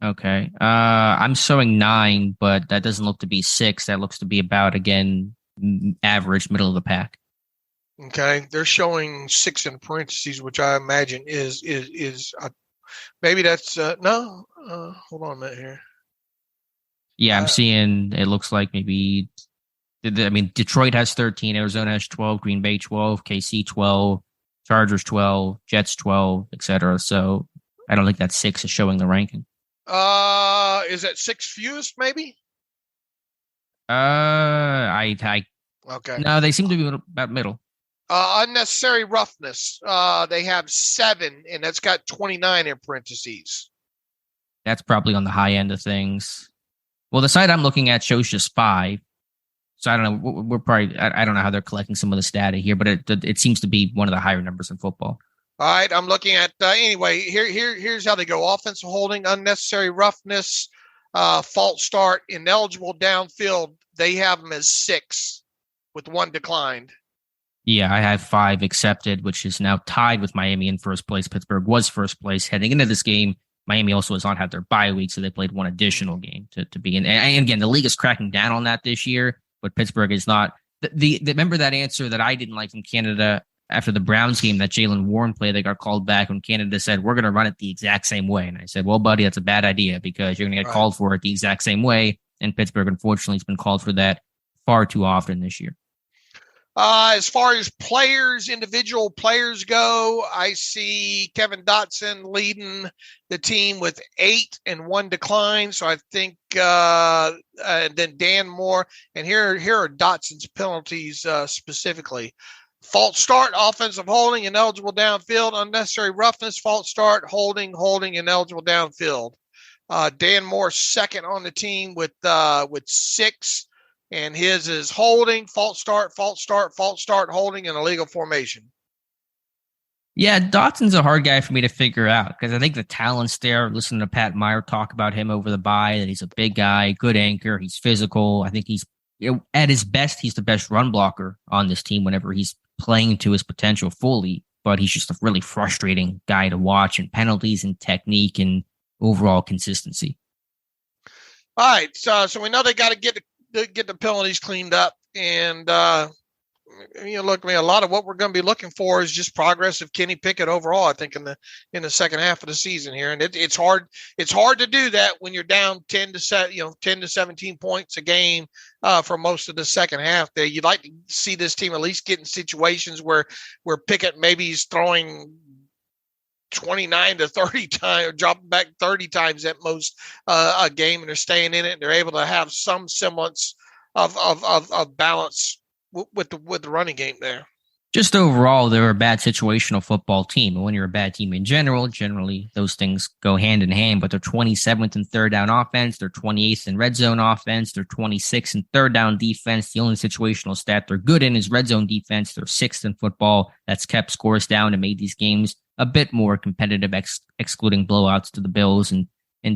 Okay. I'm showing 9, but that doesn't look to be 6. That looks to be about, again, average, middle of the pack. Okay, they're showing 6 in parentheses, which I imagine is maybe that's no. Hold on a minute here. Yeah, I'm seeing it looks like maybe. I mean, Detroit has 13, Arizona has 12, Green Bay 12, KC 12, Chargers 12, Jets 12, etc. So I don't think that 6 is showing the ranking. Is that 6 fewest maybe? I Okay. No, they seem to be about middle. Unnecessary roughness. They have 7, and that's got 29 in parentheses. That's probably on the high end of things. Well, the site I'm looking at shows just 5. So I don't know. We're probably. I don't know how they're collecting some of this data here, but it seems to be one of the higher numbers in football. All right, I'm looking at anyway. Here's how they go: offensive holding, unnecessary roughness, false start, ineligible downfield. They have them as 6, with 1 declined. Yeah, I have 5 accepted, which is now tied with Miami in first place. Pittsburgh was first place heading into this game. Miami also has not had their bye week, so they played one additional game to be in. And again, the league is cracking down on that this year, but Pittsburgh is not. Remember that answer that I didn't like from Canada after the Browns game that Jaylen Warren played that got called back when Canada said, we're going to run it the exact same way. And I said, well, buddy, that's a bad idea because you're going to get called for it the exact same way. And Pittsburgh, unfortunately, has been called for that far too often this year. As far as players, individual players go, I see Kevin Dotson leading the team with 8 and 1 decline. So I think and then Dan Moore. And here are Dotson's penalties specifically. False start, offensive holding, ineligible downfield, unnecessary roughness, false start, holding, ineligible downfield. Dan Moore second on the team with 6. And his is holding, false start, holding, and illegal formation. Yeah, Dotson's a hard guy for me to figure out because I think the talent's there. Listening to Pat Meyer talk about him over the bye, that he's a big guy, good anchor, he's physical. I think he's at his best, he's the best run blocker on this team whenever he's playing to his potential fully. But he's just a really frustrating guy to watch in penalties and technique and overall consistency. All right, so we know they got to get the penalties cleaned up, and look, I mean, a lot of what we're going to be looking for is just progress of Kenny Pickett overall. I think in the second half of the season here, and it's hard to do that when you're down 10 to 17 points a game for most of the second half. There, you'd like to see this team at least get in situations where Pickett maybe is throwing 29 to 30 times, or dropping back 30 times at most a game, and they're staying in it, and they're able to have some semblance of balance with the running game there. Just overall, they're a bad situational football team. And when you're a bad team in general, generally those things go hand in hand, but they're 27th in third down offense. They're 28th in red zone offense. They're 26th in third down defense. The only situational stat they're good in is red zone defense. They're 6th in football. That's kept scores down and made these games a bit more competitive, excluding blowouts to the Bills and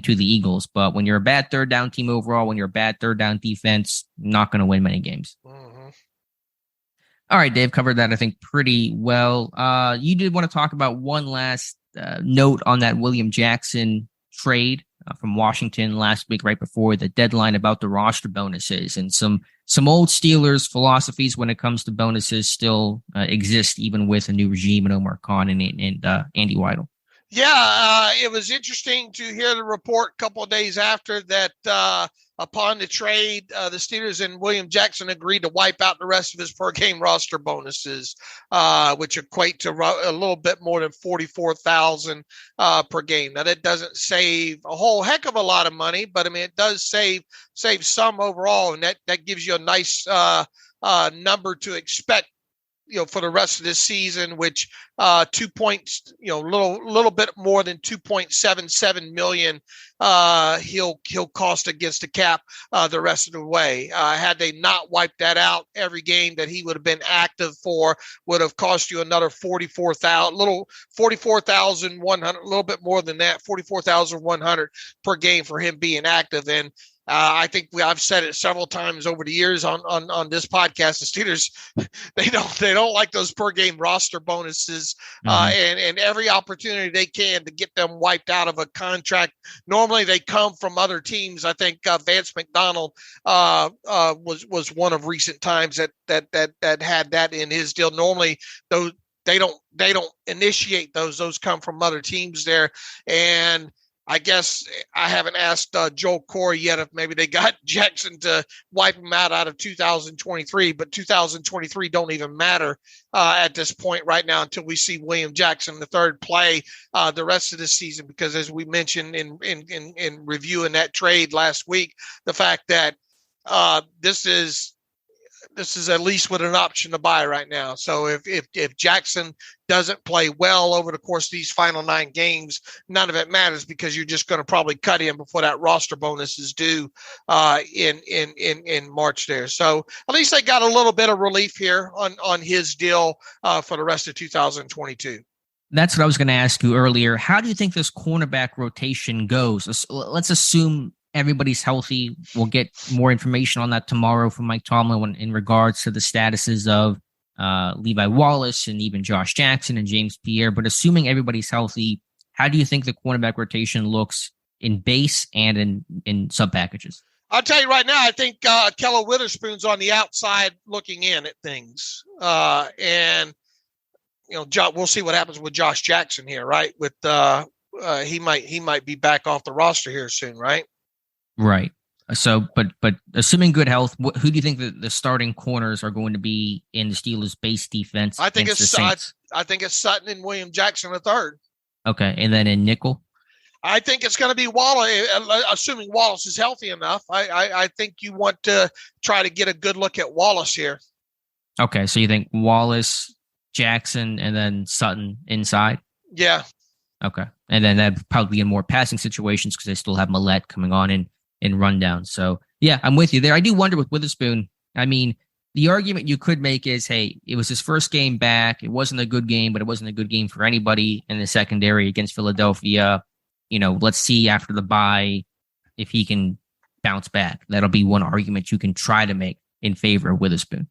to the Eagles. But when you're a bad third down team overall, when you're a bad third down defense, not going to win many games. Mm-hmm. All right, Dave covered that, I think, pretty well. You did want to talk about one last note on that William Jackson trade from Washington last week, right before the deadline, about the roster bonuses, and some old Steelers philosophies when it comes to bonuses still exist, even with a new regime and Omar Khan and Andy Weidel. Yeah, it was interesting to hear the report a couple of days after that. Upon the trade, the Steelers and William Jackson agreed to wipe out the rest of his per-game roster bonuses, which equate to a little bit more than $44,000 per game. Now, that doesn't save a whole heck of a lot of money, but I mean, it does save some overall, and that gives you a nice number to expect, for the rest of this season, which 2 points, little bit more than 2.77 million he'll cost against the cap the rest of the way. Had they not wiped that out, every game that he would have been active for would have cost you another 44,100, a little bit more than that, 44,100 per game for him being active. And I think I've said it several times over the years on this podcast. The Steelers, they don't like those per game roster bonuses, and every opportunity they can to get them wiped out of a contract. Normally they come from other teams. I think Vance McDonald was one of recent times that had that in his deal. Normally those they don't initiate those. Those come from other teams there, and I guess I haven't asked Joel Corey yet if maybe they got Jackson to wipe him out of 2023, but 2023 don't even matter at this point right now until we see William Jackson III play the rest of the season. Because as we mentioned in reviewing that trade last week, the fact that this is at least with an option to buy right now. So if Jackson doesn't play well over the course of these final 9 games, none of it matters because you're just going to probably cut him before that roster bonus is due in March there. So at least they got a little bit of relief here on his deal for the rest of 2022. That's what I was going to ask you earlier. How do you think this cornerback rotation goes? Let's assume everybody's healthy. We'll get more information on that tomorrow from Mike Tomlin in regards to the statuses of Levi Wallace and even Josh Jackson and James Pierre. But assuming everybody's healthy, how do you think the cornerback rotation looks in base and in sub packages? I'll tell you right now, I think Keller Witherspoon's on the outside looking in at things. And, we'll see what happens with Josh Jackson here, right? With he might be back off the roster here soon, right? Right. So, but assuming good health, who do you think the starting corners are going to be in the Steelers' base defense? I think it's Sutton and William Jackson III. Okay, and then in nickel, I think it's going to be Wallace, assuming Wallace is healthy enough. I think you want to try to get a good look at Wallace here. Okay, so you think Wallace, Jackson, and then Sutton inside? Yeah. Okay, and then that'd probably be in more passing situations because they still have Millette coming on in rundown. So, yeah, I'm with you there. I do wonder with Witherspoon. I mean, the argument you could make is, hey, it was his first game back. It wasn't a good game, but it wasn't a good game for anybody in the secondary against Philadelphia. Let's see after the bye if he can bounce back. That'll be one argument you can try to make in favor of Witherspoon.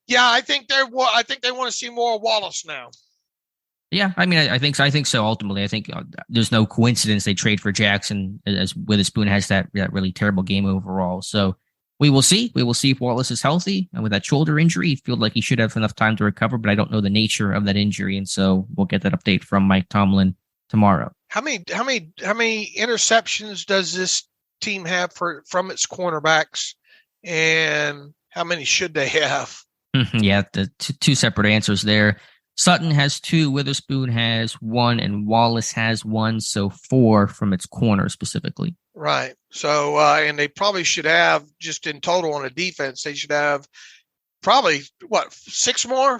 Yeah, I think they want to see more of Wallace now. Yeah, I mean, I think so. I think so. Ultimately, I think there's no coincidence they trade for Jackson as Witherspoon has that really terrible game overall. So we will see. We will see if Wallace is healthy. And with that shoulder injury, he feels like he should have enough time to recover, but I don't know the nature of that injury. And so we'll get that update from Mike Tomlin tomorrow. How many interceptions does this team have from its cornerbacks, and how many should they have? Yeah, the two separate answers there. Sutton has 2, Witherspoon has 1, and Wallace has 1, so 4 from its corner specifically. Right. So, and they probably should have, just in total on a defense, they should have probably, 6 more?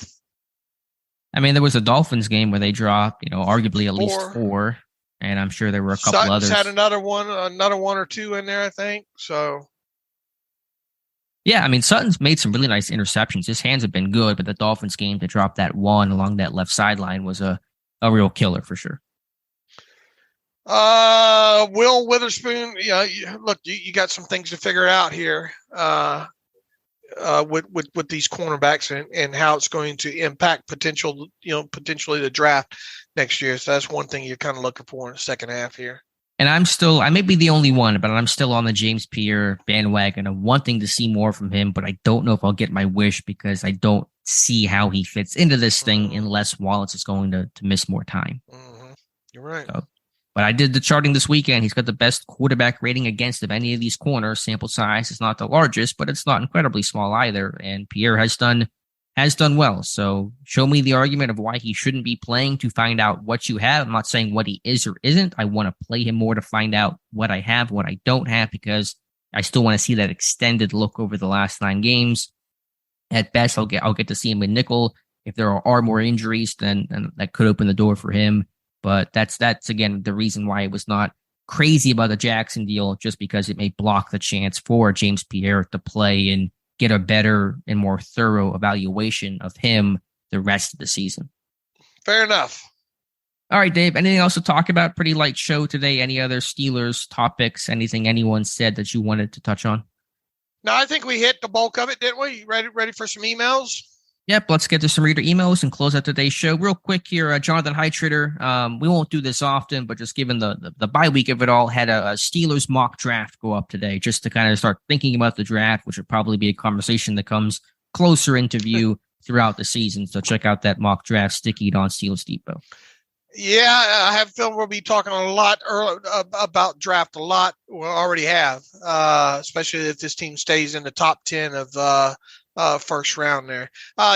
I mean, there was a Dolphins game where they dropped, arguably at least 4, and I'm sure there were a couple Sutton's others. Had another one or 2 in there, I think, so... Yeah, I mean, Sutton's made some really nice interceptions. His hands have been good, but the Dolphins game to drop that one along that left sideline was a real killer for sure. Will Witherspoon, look, you got some things to figure out here with these cornerbacks and how it's going to impact potentially the draft next year. So that's one thing you're kind of looking for in the second half here. And I may be the only one, but I'm still on the James Pierre bandwagon of wanting to see more from him, but I don't know if I'll get my wish because I don't see how he fits into this thing unless Wallace is going to miss more time. Mm-hmm. You're right. So, but I did the charting this weekend. He's got the best quarterback rating against of any of these corners. Sample size is not the largest, but it's not incredibly small either. And Pierre has done well. So show me the argument of why he shouldn't be playing to find out what you have. I'm not saying what he is or isn't. I want to play him more to find out what I have, what I don't have, because I still want to see that extended look over the last 9 games. At best, I'll get to see him in nickel. If there are more injuries, then that could open the door for him. But that's again the reason why it was not crazy about the Jackson deal, just because it may block the chance for James Pierre to play and get a better and more thorough evaluation of him the rest of the season. Fair enough. All right, Dave, anything else to talk about? Pretty light show today. Any other Steelers topics? Anything anyone said that you wanted to touch on? No, I think we hit the bulk of it, didn't we? Ready for some emails? Yep, let's get to some reader emails and close out today's show. Real quick here, Jonathan Heitrader. We won't do this often, but just given the bye week of it all, had a Steelers mock draft go up today just to kind of start thinking about the draft, which would probably be a conversation that comes closer into view throughout the season. So check out that mock draft stickied on Steelers Depot. Yeah, I have a feeling we'll be talking a lot about draft a lot. We already have, especially if this team stays in the top 10 of first round there.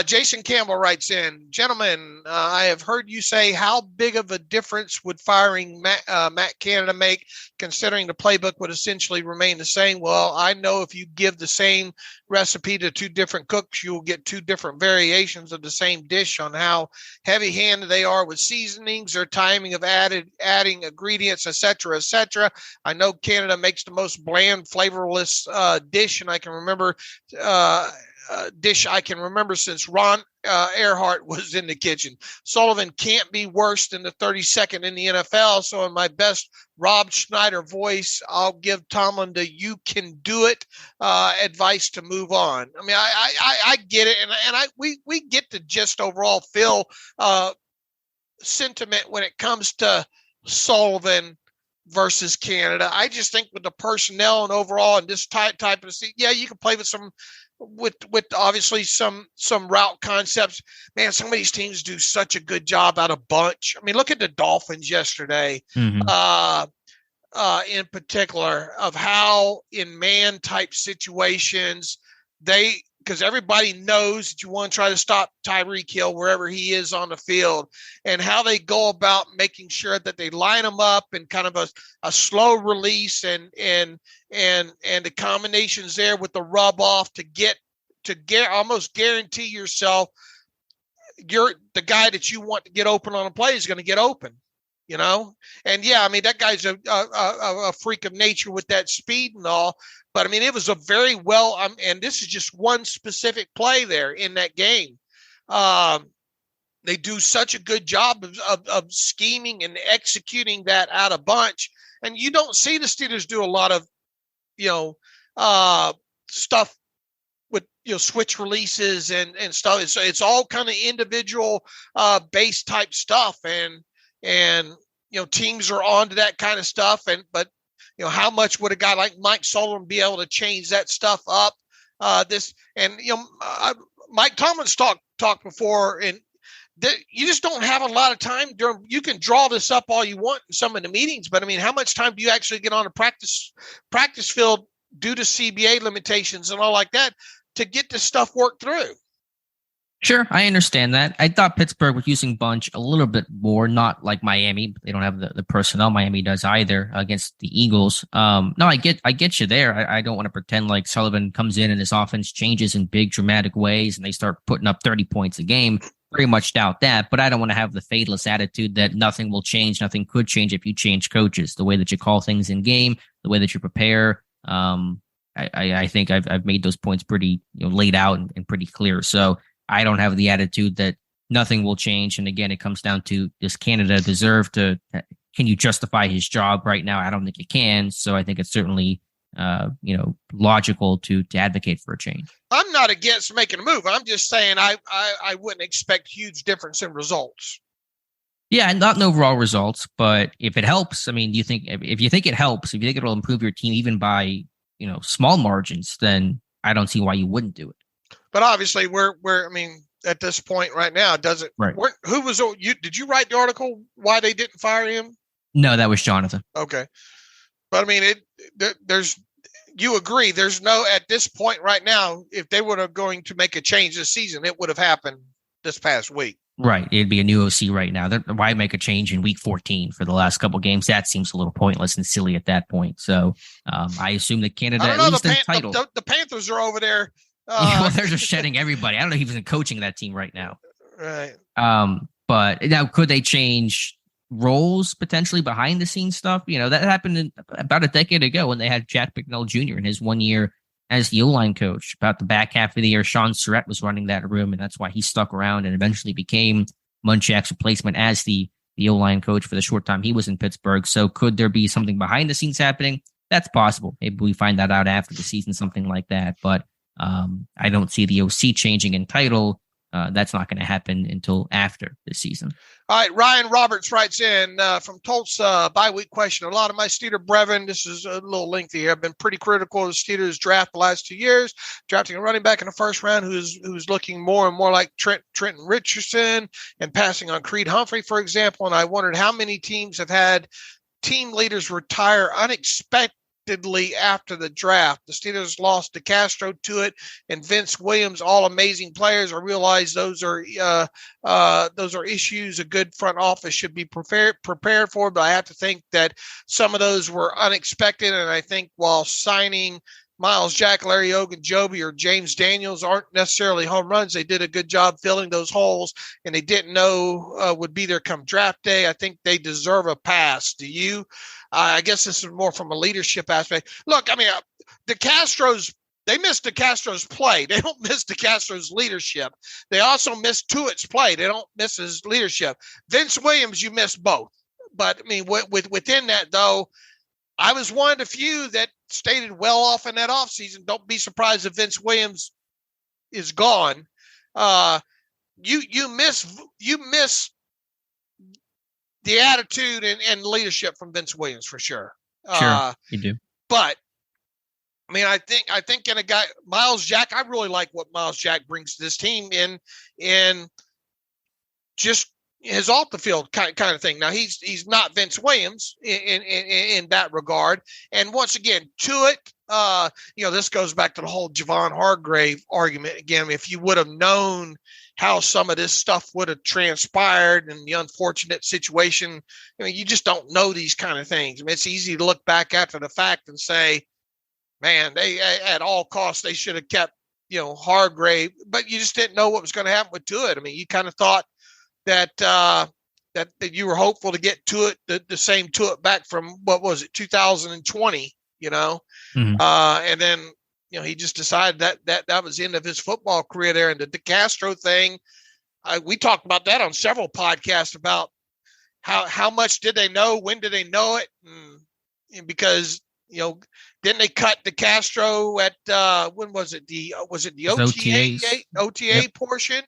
Jason Campbell writes in, gentlemen, I have heard you say how big of a difference would firing Matt Canada make, considering the playbook would essentially remain the same. Well, I know if you give the same recipe to two different cooks, you will get two different variations of the same dish on how heavy-handed they are with seasonings or timing of adding ingredients, etc., etc. I know Canada makes the most bland, flavorless dish, and I can remember dish I can remember since Ron Earhart was in the kitchen. Sullivan can't be worse than the 32nd in the NFL. So in my best Rob Schneider voice, I'll give Tomlin the "you can do it" advice to move on. I mean, I get it, and we get the gist overall. Phil sentiment when it comes to Sullivan versus Canada. I just think with the personnel and overall and this type of you can play with some. With obviously some route concepts, man, some of these teams do such a good job out of bunch. I mean, look at the Dolphins yesterday, in particular, of how in man type situations because everybody knows that you want to try to stop Tyreek Hill wherever he is on the field, and how they go about making sure that they line them up in kind of a slow release and the combinations there with the rub off to almost guarantee yourself the guy that you want to get open on a play is going to get open. And yeah, I mean, that guy's a freak of nature with that speed and all, but I mean, it was a very well, and this is just one specific play there in that game. They do such a good job of scheming and executing that out of bunch. And you don't see the Steelers do a lot of, stuff with, switch releases and stuff. It's all kind of individual base type stuff. And teams are on to that kind of stuff. But how much would a guy like Mike Sullivan be able to change that stuff up? Mike Tomlin's talked before, and you just don't have a lot of time you can draw this up all you want in some of the meetings, but I mean, how much time do you actually get on a practice field due to CBA limitations and all like that to get this stuff worked through? Sure, I understand that. I thought Pittsburgh was using bunch a little bit more, not like Miami. They don't have the personnel Miami does either against the Eagles. No, I get you there. I don't want to pretend like Sullivan comes in and his offense changes in big dramatic ways and they start putting up 30 points a game. Very much doubt that, but I don't want to have the fatalist attitude that nothing will change, nothing could change if you change coaches. The way that you call things in game, the way that you prepare. I think I've made those points pretty laid out and pretty clear. So I don't have the attitude that nothing will change. And again, it comes down to, does Canada deserve to? Can you justify his job right now? I don't think you can. So I think it's certainly logical to advocate for a change. I'm not against making a move. I'm just saying I wouldn't expect huge difference in results. Yeah, not in overall results, but if it helps, I mean, if you think it helps, if you think it will improve your team even by small margins, then I don't see why you wouldn't do it. But obviously, we're at this point right now, does it? Right. Who was you? Did you write the article why they didn't fire him? No, that was Jonathan. Okay, but I mean, you agree? There's no at this point right now. If they were going to make a change this season, it would have happened this past week. Right. It'd be a new OC right now. Why make a change in week 14 for the last couple of games? That seems a little pointless and silly at that point. So I assume that Canada, at least in title. The Panthers are over there. Well, they're just shedding everybody. I don't know if he's coaching that team right now. Right. But now, could they change roles potentially behind the scenes stuff? That happened about a decade ago when they had Jack McNell Jr. in his 1 year as the O-line coach. About the back half of the year, Sean Surratt was running that room, and that's why he stuck around and eventually became Munchak's replacement as the the O-line coach for the short time he was in Pittsburgh. So could there be something behind the scenes happening? That's possible. Maybe we find that out after the season, something like that. But I don't see the OC changing in title. That's not going to happen until after the season. All right, Ryan Roberts writes in from Tulsa, bye-week question. A lot of my Steeler brethren, this is a little lengthy here, have been pretty critical of the Steelers draft the last 2 years, drafting a running back in the first round who's looking more and more like Trenton Richardson and passing on Creed Humphrey, for example. And I wondered how many teams have had team leaders retire unexpectedly after the draft. The Steelers lost DeCastro to it and Vince Williams, all amazing players. I realize those are issues a good front office should be prepared for, but I have to think that some of those were unexpected. And I think while signing Miles Jack, Larry Ogunjobi, or James Daniels aren't necessarily home runs, they did a good job filling those holes, and they didn't know would be there come draft day. I think they deserve a pass. Do you? I guess this is more from a leadership aspect. Look, I mean, they missed DeCastro's play. They don't miss DeCastro's leadership. They also miss Tuitt's play. They don't miss his leadership. Vince Williams, you miss both. But, I mean, within that, though, I was one of the few that stated well off in that offseason. Don't be surprised if Vince Williams is gone. You miss the attitude and leadership from Vince Williams for sure. Sure, you do. But I mean, I think in a guy, Miles Jack, I really like what Miles Jack brings to this team in just his off the field kind of thing. Now he's not Vince Williams in that regard. And once again, to it, this goes back to the whole Javon Hargrave argument again. If you would have known how some of this stuff would have transpired and the unfortunate situation, you just don't know these kind of things. I mean, it's easy to look back after the fact and say, man, they at all costs they should have kept Hargrave, but you just didn't know what was going to happen with Tuitt. I mean, you kind of thought that you were hopeful to get Tuitt the same Tuitt back from what was it 2020, Mm-hmm. And then he just decided that was the end of his football career there. And the DeCastro thing, we talked about that on several podcasts about how much did they know, when did they know it, and because didn't they cut DeCastro at when was it the OTA Yep. portion,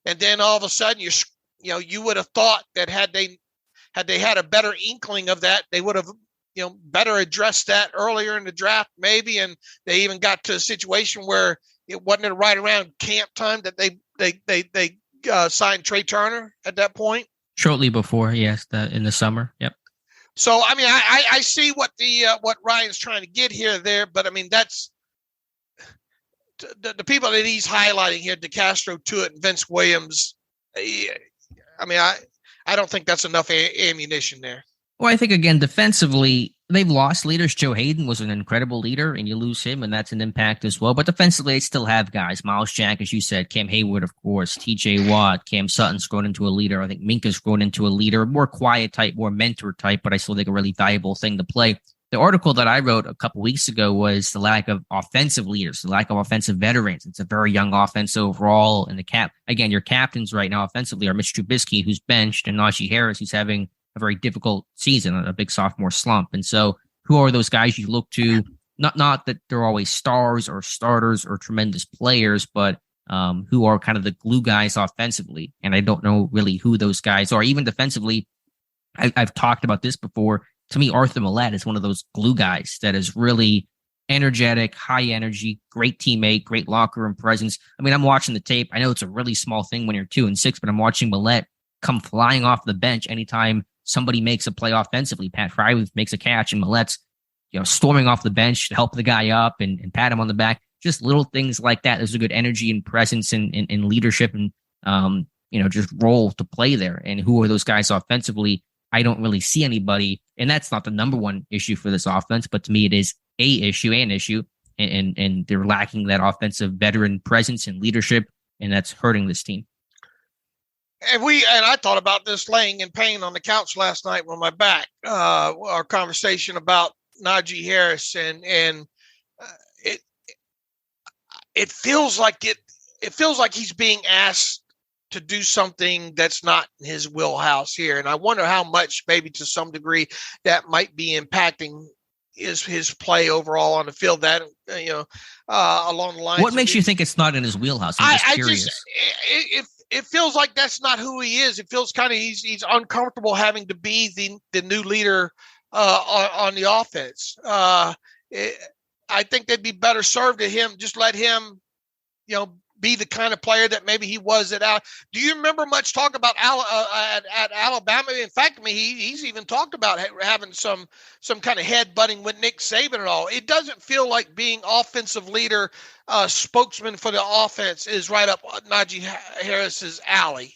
and then all of a sudden you would have thought that had they had a better inkling of that, they would have better addressed that earlier in the draft maybe, and they even got to a situation where it wasn't right around camp time that they signed Trey Turner at that point. Shortly before, yes, in the summer. Yep. So I mean, I see what Ryan's trying to get there, but I mean that's the people that he's highlighting here: DeCastro, Tuitt, and Vince Williams. I mean, I don't think that's enough ammunition there. Well, I think, again, defensively, they've lost leaders. Joe Hayden was an incredible leader, and you lose him, and that's an impact as well. But defensively, they still have guys. Miles Jack, as you said, Cam Hayward, of course, T.J. Watt, Cam Sutton's grown into a leader. I think Minka's grown into a leader, more quiet type, more mentor type, but I still think a really valuable thing to play. The article that I wrote a couple weeks ago was the lack of offensive leaders, the lack of offensive veterans. It's a very young offense overall. And again, your captains right now offensively are Mitch Trubisky, who's benched, and Najee Harris, who's having a very difficult season, a big sophomore slump. And so who are those guys you look to? Not that they're always stars or starters or tremendous players, but who are kind of the glue guys offensively. And I don't know really who those guys are. Even defensively, I've talked about this before. To me, Arthur Millette is one of those glue guys that is really energetic, high energy, great teammate, great locker room presence. I mean, I'm watching the tape. I know it's a really small thing when you're 2-6, but I'm watching Millette come flying off the bench anytime somebody makes a play offensively. Pat Frymuth makes a catch, and Millette's storming off the bench to help the guy up and pat him on the back. Just little things like that. There's a good energy and presence and leadership and just role to play there. And who are those guys offensively? I don't really see anybody, and that's not the number one issue for this offense, but to me it is an issue, and they're lacking that offensive veteran presence and leadership, and that's hurting this team. And I thought about this laying in pain on the couch last night on my back. Our conversation about Najee Harris, and it feels like he's being asked to do something that's not in his wheelhouse here. And I wonder how much, maybe to some degree, that might be impacting his play overall on the field. That along the lines. What makes you think it's not in his wheelhouse? I'm just curious. It feels like that's not who he is. It feels kind of he's uncomfortable having to be the new leader on the offense. I think they'd be better served to him. Just let him, be the kind of player that maybe he was at. Do you remember much talk about at Alabama? In fact, he's even talked about having some kind of head-butting with Nick Saban and all. It doesn't feel like being offensive leader, spokesman for the offense is right up Najee Harris's alley.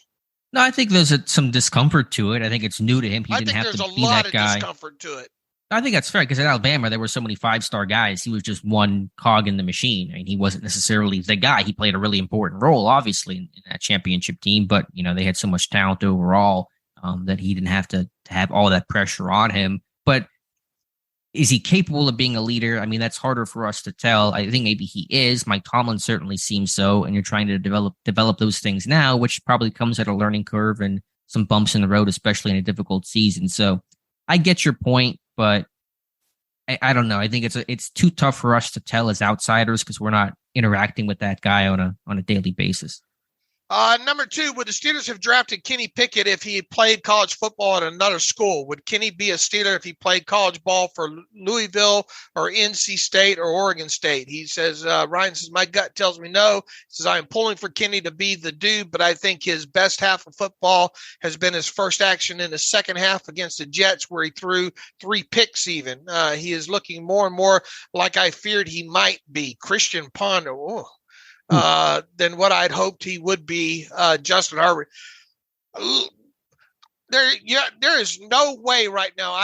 No, I think there's some discomfort to it. I think it's new to him. He didn't have to be that guy. I think there's a lot of discomfort to it. I think that's fair because at Alabama, there were so many 5-star guys. He was just one cog in the machine. I mean, he wasn't necessarily the guy. He played a really important role, obviously, in that championship team. But, they had so much talent overall that he didn't have to have all that pressure on him. But is he capable of being a leader? I mean, that's harder for us to tell. I think maybe he is. Mike Tomlin certainly seems so. And you're trying to develop those things now, which probably comes at a learning curve and some bumps in the road, especially in a difficult season. So I get your point. But I don't know. I think it's too tough for us to tell as outsiders because we're not interacting with that guy on a daily basis. Number 2, would the Steelers have drafted Kenny Pickett if he played college football at another school? Would Kenny be a Steeler if he played college ball for Louisville or NC State or Oregon State? He says, Ryan says, my gut tells me no. He says, I am pulling for Kenny to be the dude, but I think his best half of football has been his first action in the second half against the Jets where he threw 3 picks even. He is looking more and more like I feared he might be. Christian Ponder. Than what I'd hoped he would be, Justin Herbert. There is no way right now.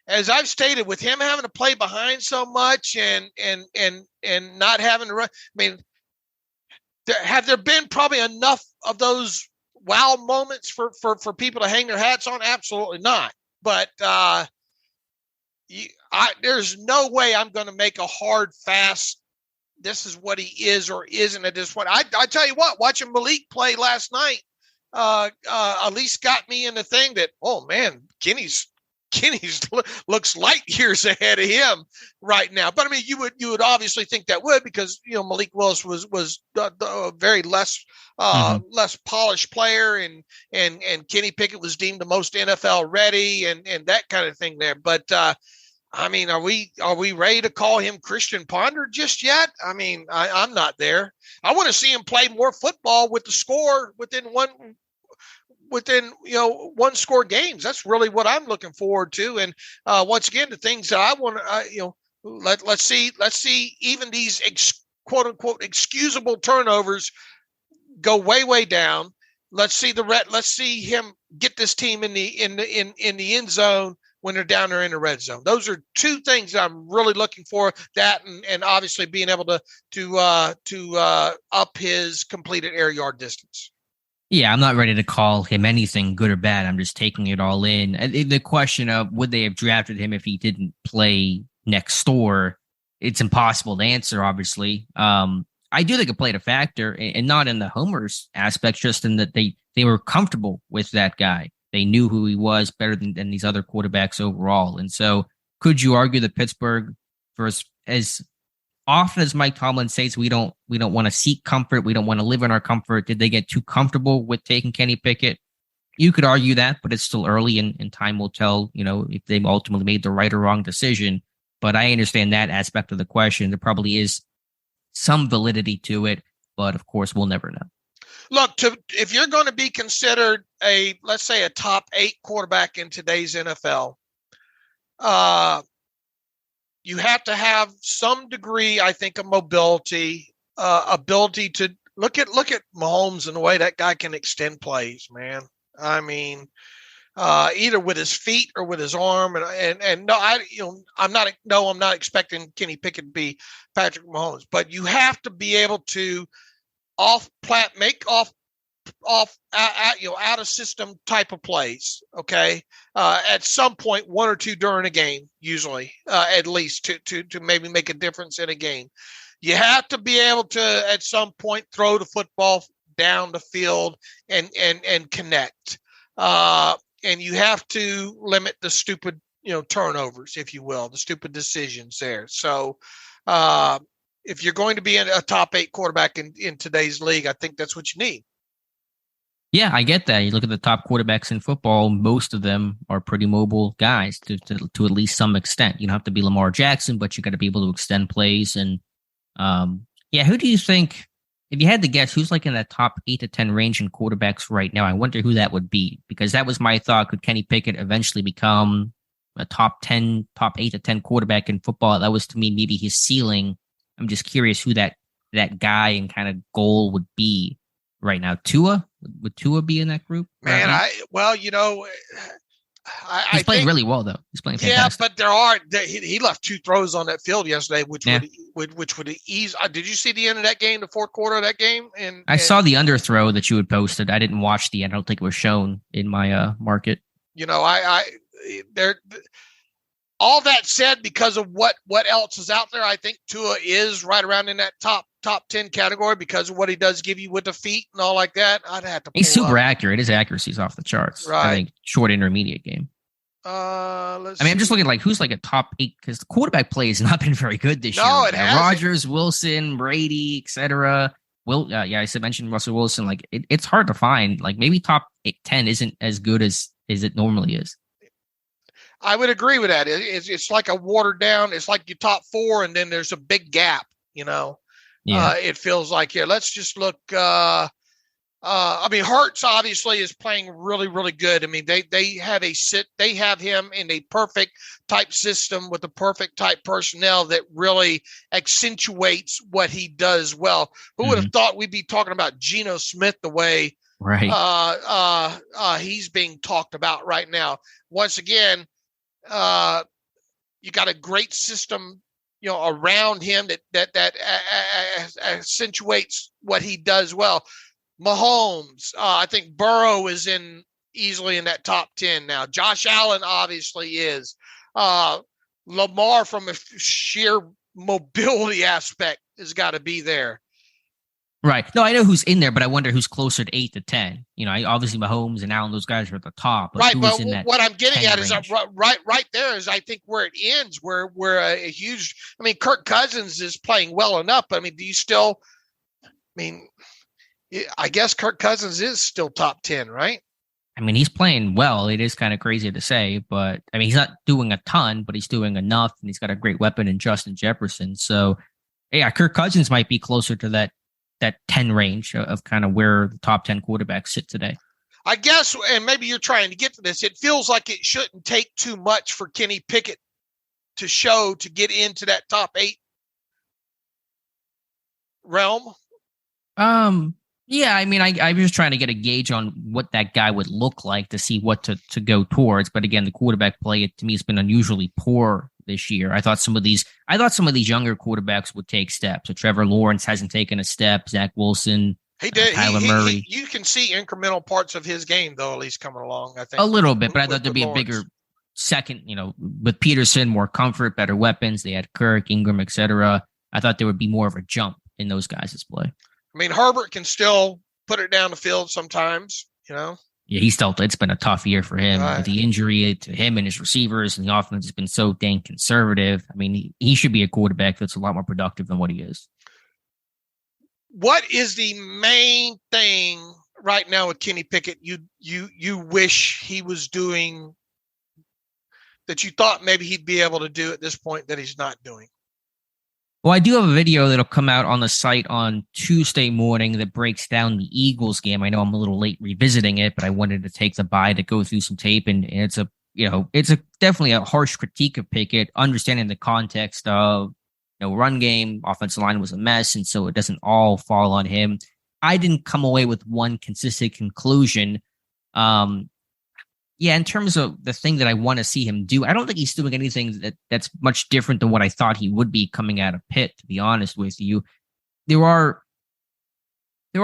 As I've stated, with him having to play behind so much and not having to run. I mean, have there been probably enough of those wow moments for people to hang their hats on? Absolutely not. But there's no way I'm going to make a hard, fast. This is what he is or isn't at this point. I tell you what, watching Malik play last night, at least got me in the thing that, oh man, Kenny's looks light years ahead of him right now. But I mean, you would obviously think that would because Malik Willis was a very less polished player, and Kenny Pickett was deemed the most NFL ready and that kind of thing there. But I mean, are we ready to call him Christian Ponder just yet? I mean, I'm not there. I want to see him play more football with the score within one score games. That's really what I'm looking forward to. And once again, the things that I want to, let's see even these quote unquote excusable turnovers go way down. Let's see him get this team in the end zone when they're down there in the red zone. Those are 2 things that I'm really looking for, that and obviously being able to up his completed air yard distance. Yeah, I'm not ready to call him anything good or bad. I'm just taking it all in. The question of would they have drafted him if he didn't play next door, it's impossible to answer, obviously. I do think it played a factor, and not in the homers aspect, just in that they were comfortable with that guy. They knew who he was better than these other quarterbacks overall. And so could you argue that Pittsburgh, for as often as Mike Tomlin says, we don't want to seek comfort, we don't want to live in our comfort, did they get too comfortable with taking Kenny Pickett? You could argue that, but it's still early and time will tell, if they ultimately made the right or wrong decision. But I understand that aspect of the question. There probably is some validity to it, but of course we'll never know. Look, if you're going to be considered let's say a top 8 quarterback in today's NFL, you have to have some degree, I think, of mobility, ability to look at Mahomes and the way that guy can extend plays, man. I mean, either with his feet or with his arm, and no, I'm not expecting Kenny Pickett to be Patrick Mahomes, but you have to be able to out of system type of plays. Okay. At some point, 1 or 2 during a game, usually, at least to maybe make a difference in a game. You have to be able to, at some point, throw the football down the field and connect. And you have to limit the stupid, turnovers, if you will, the stupid decisions there. So if you're going to be a top 8 quarterback in today's league, I think that's what you need. Yeah, I get that. You look at the top quarterbacks in football, most of them are pretty mobile guys to at least some extent. You don't have to be Lamar Jackson, but you got to be able to extend plays. And who do you think, if you had to guess, who's like in that top 8 to 10 range in quarterbacks right now? I wonder who that would be, because that was my thought. Could Kenny Pickett eventually become a top 8 to 10 quarterback in football? That was, to me, maybe his ceiling. I'm just curious who that guy and kind of goal would be right now. Tua? Would Tua be in that group? Man, he's playing really well, though. He's playing fantastic. Yeah, but he left 2 throws on that field yesterday, which would ease. Did you see the end of that game, the fourth quarter of that game? And I saw the underthrow that you had posted. I didn't watch the end. I don't think it was shown in my market. All that said, because of what else is out there, I think Tua is right around in that top 10 category because of what he does give you with the feet and all like that. I'd have to. He's super accurate. His accuracy's off the charts. Right. I think short intermediate game. I'm just looking like who's like a top 8, because the quarterback play has not been very good this year. No, it hasn't. Rodgers, Wilson, Brady, etc. I mentioned Russell Wilson. Like it's hard to find. Like maybe top 10 isn't as good as it normally is. I would agree with that. It's like a watered down. It's like your top 4, and then there's a big gap. Yeah. It feels like here. Let's just look. Hurts obviously is playing really, really good. I mean, they have him in a perfect type system with the perfect type personnel that really accentuates what he does well. Who would have thought we'd be talking about Geno Smith the way he's being talked about right now? Once again, you got a great system, around him that accentuates what he does well. Mahomes, I think Burrow is easily in that top 10 now. Josh Allen obviously is. Lamar, from a sheer mobility aspect, has got to be there. Right. No, I know who's in there, but I wonder who's closer to 8 to 10. Obviously Mahomes and Allen, those guys are at the top. Right, but what I'm getting at is right there is I think where it ends, where a huge. I mean, Kirk Cousins is playing well enough, but do you still? I guess Kirk Cousins is still top 10, right? He's playing well. It is kind of crazy to say, but he's not doing a ton, but he's doing enough, and he's got a great weapon in Justin Jefferson. So, yeah, Kirk Cousins might be closer to that 10 range of kind of where the top 10 quarterbacks sit today. I guess, and maybe you're trying to get to this, it feels like it shouldn't take too much for Kenny Pickett to get into that top 8 realm. Yeah, I'm just trying to get a gauge on what that guy would look like to see what to go towards. But again, the quarterback play, to me, has been unusually poor this year. I thought some of these younger quarterbacks would take steps. So Trevor Lawrence hasn't taken a step. Zach Wilson, he did. Kyler Murray. You can see incremental parts of his game, though, at least coming along. I think a little bit, but I thought there'd be Lawrence. A bigger second. With Peterson, more comfort, better weapons. They had Kirk, Ingram, etc. I thought there would be more of a jump in those guys' play. Herbert can still put it down the field sometimes, Yeah, it's been a tough year for him. Right. With the injury to him and his receivers, and the offense has been so dang conservative. He should be a quarterback that's a lot more productive than what he is. What is the main thing right now with Kenny Pickett you wish he was doing that you thought maybe he'd be able to do at this point that he's not doing? Well, I do have a video that'll come out on the site on Tuesday morning that breaks down the Eagles game. I know I'm a little late revisiting it, but I wanted to take the bye to go through some tape, and it's definitely a harsh critique of Pickett, understanding the context of run game, offensive line was a mess, and so it doesn't all fall on him. I didn't come away with one consistent conclusion. In terms of the thing that I want to see him do, I don't think he's doing anything that's much different than what I thought he would be coming out of Pitt, to be honest with you. There are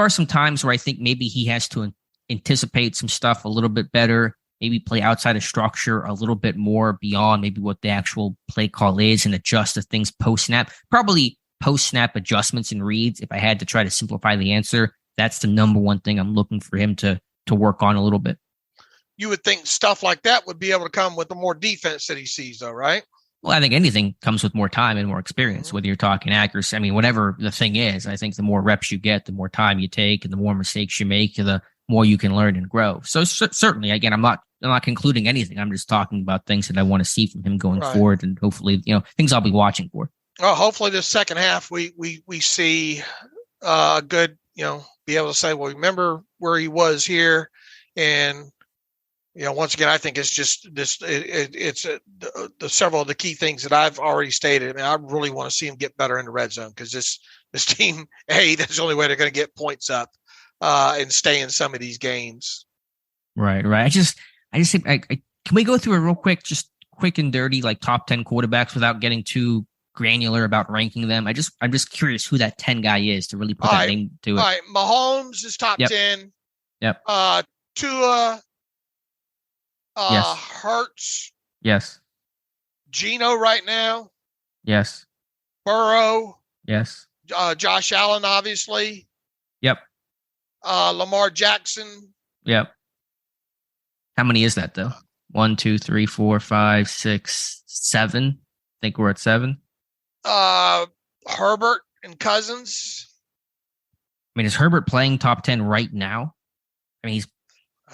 some times where I think maybe he has to anticipate some stuff a little bit better, maybe play outside of structure a little bit more beyond maybe what the actual play call is, and adjust to things post-snap. Probably post-snap adjustments and reads, if I had to try to simplify the answer. that's the number one thing I'm looking for him to work on a little bit. You would think stuff like that would be able to come with the more defense that he sees, though, right? Well, I think anything comes with more time and more experience, whether you're talking accuracy. I mean, whatever the thing is, I think the more reps you get, the more time you take, and the more mistakes you make, the more you can learn and grow. So certainly, again, I'm not concluding anything. I'm just talking about things that I want to see from him going forward, and hopefully, things I'll be watching for. Well, hopefully, this second half we see good, be able to say, well, remember where he was here, and once again, I think it's just this. It's the several of the key things that I've already stated. I mean, I really want to see him get better in the red zone because this team, that's the only way they're going to get points up and stay in some of these games. Right. I just think, can we go through it real quick, just quick and dirty, like top 10 quarterbacks without getting too granular about ranking them? I'm just curious who that 10 guy is to really put that name to it. All right, Mahomes is top 10. Yep. Tua. Yes. Hurts. Yes. Geno right now. Yes. Burrow. Yes. Josh Allen, obviously. Yep. Lamar Jackson. Yep. How many is that, though? 1, 2, 3, 4, 5, 6, 7. I think we're at 7. Herbert and Cousins. I mean, is Herbert playing top 10 right now? I mean,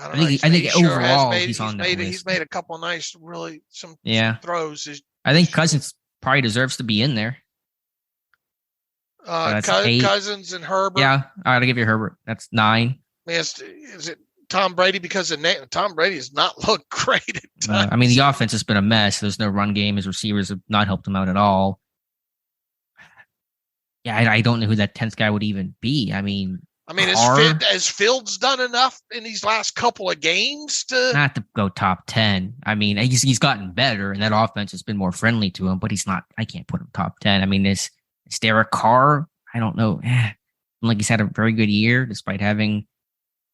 I think sure overall he's on that list. He's made a couple of nice, really some throws. I think Cousins probably deserves to be in there. Cousins and Herbert. Yeah, I got to give you Herbert. That's 9. Is it Tom Brady because of Tom Brady has not looked great at times. I mean, the offense has been a mess. There's no run game. His receivers have not helped him out at all. Yeah, I don't know who that 10th guy would even be. I mean, has Fields done enough in these last couple of games to not to go top 10? I mean, he's gotten better, and that offense has been more friendly to him. But he's not. I can't put him top 10. I mean, is Derek Carr? I don't know. Like he's had a very good year despite having,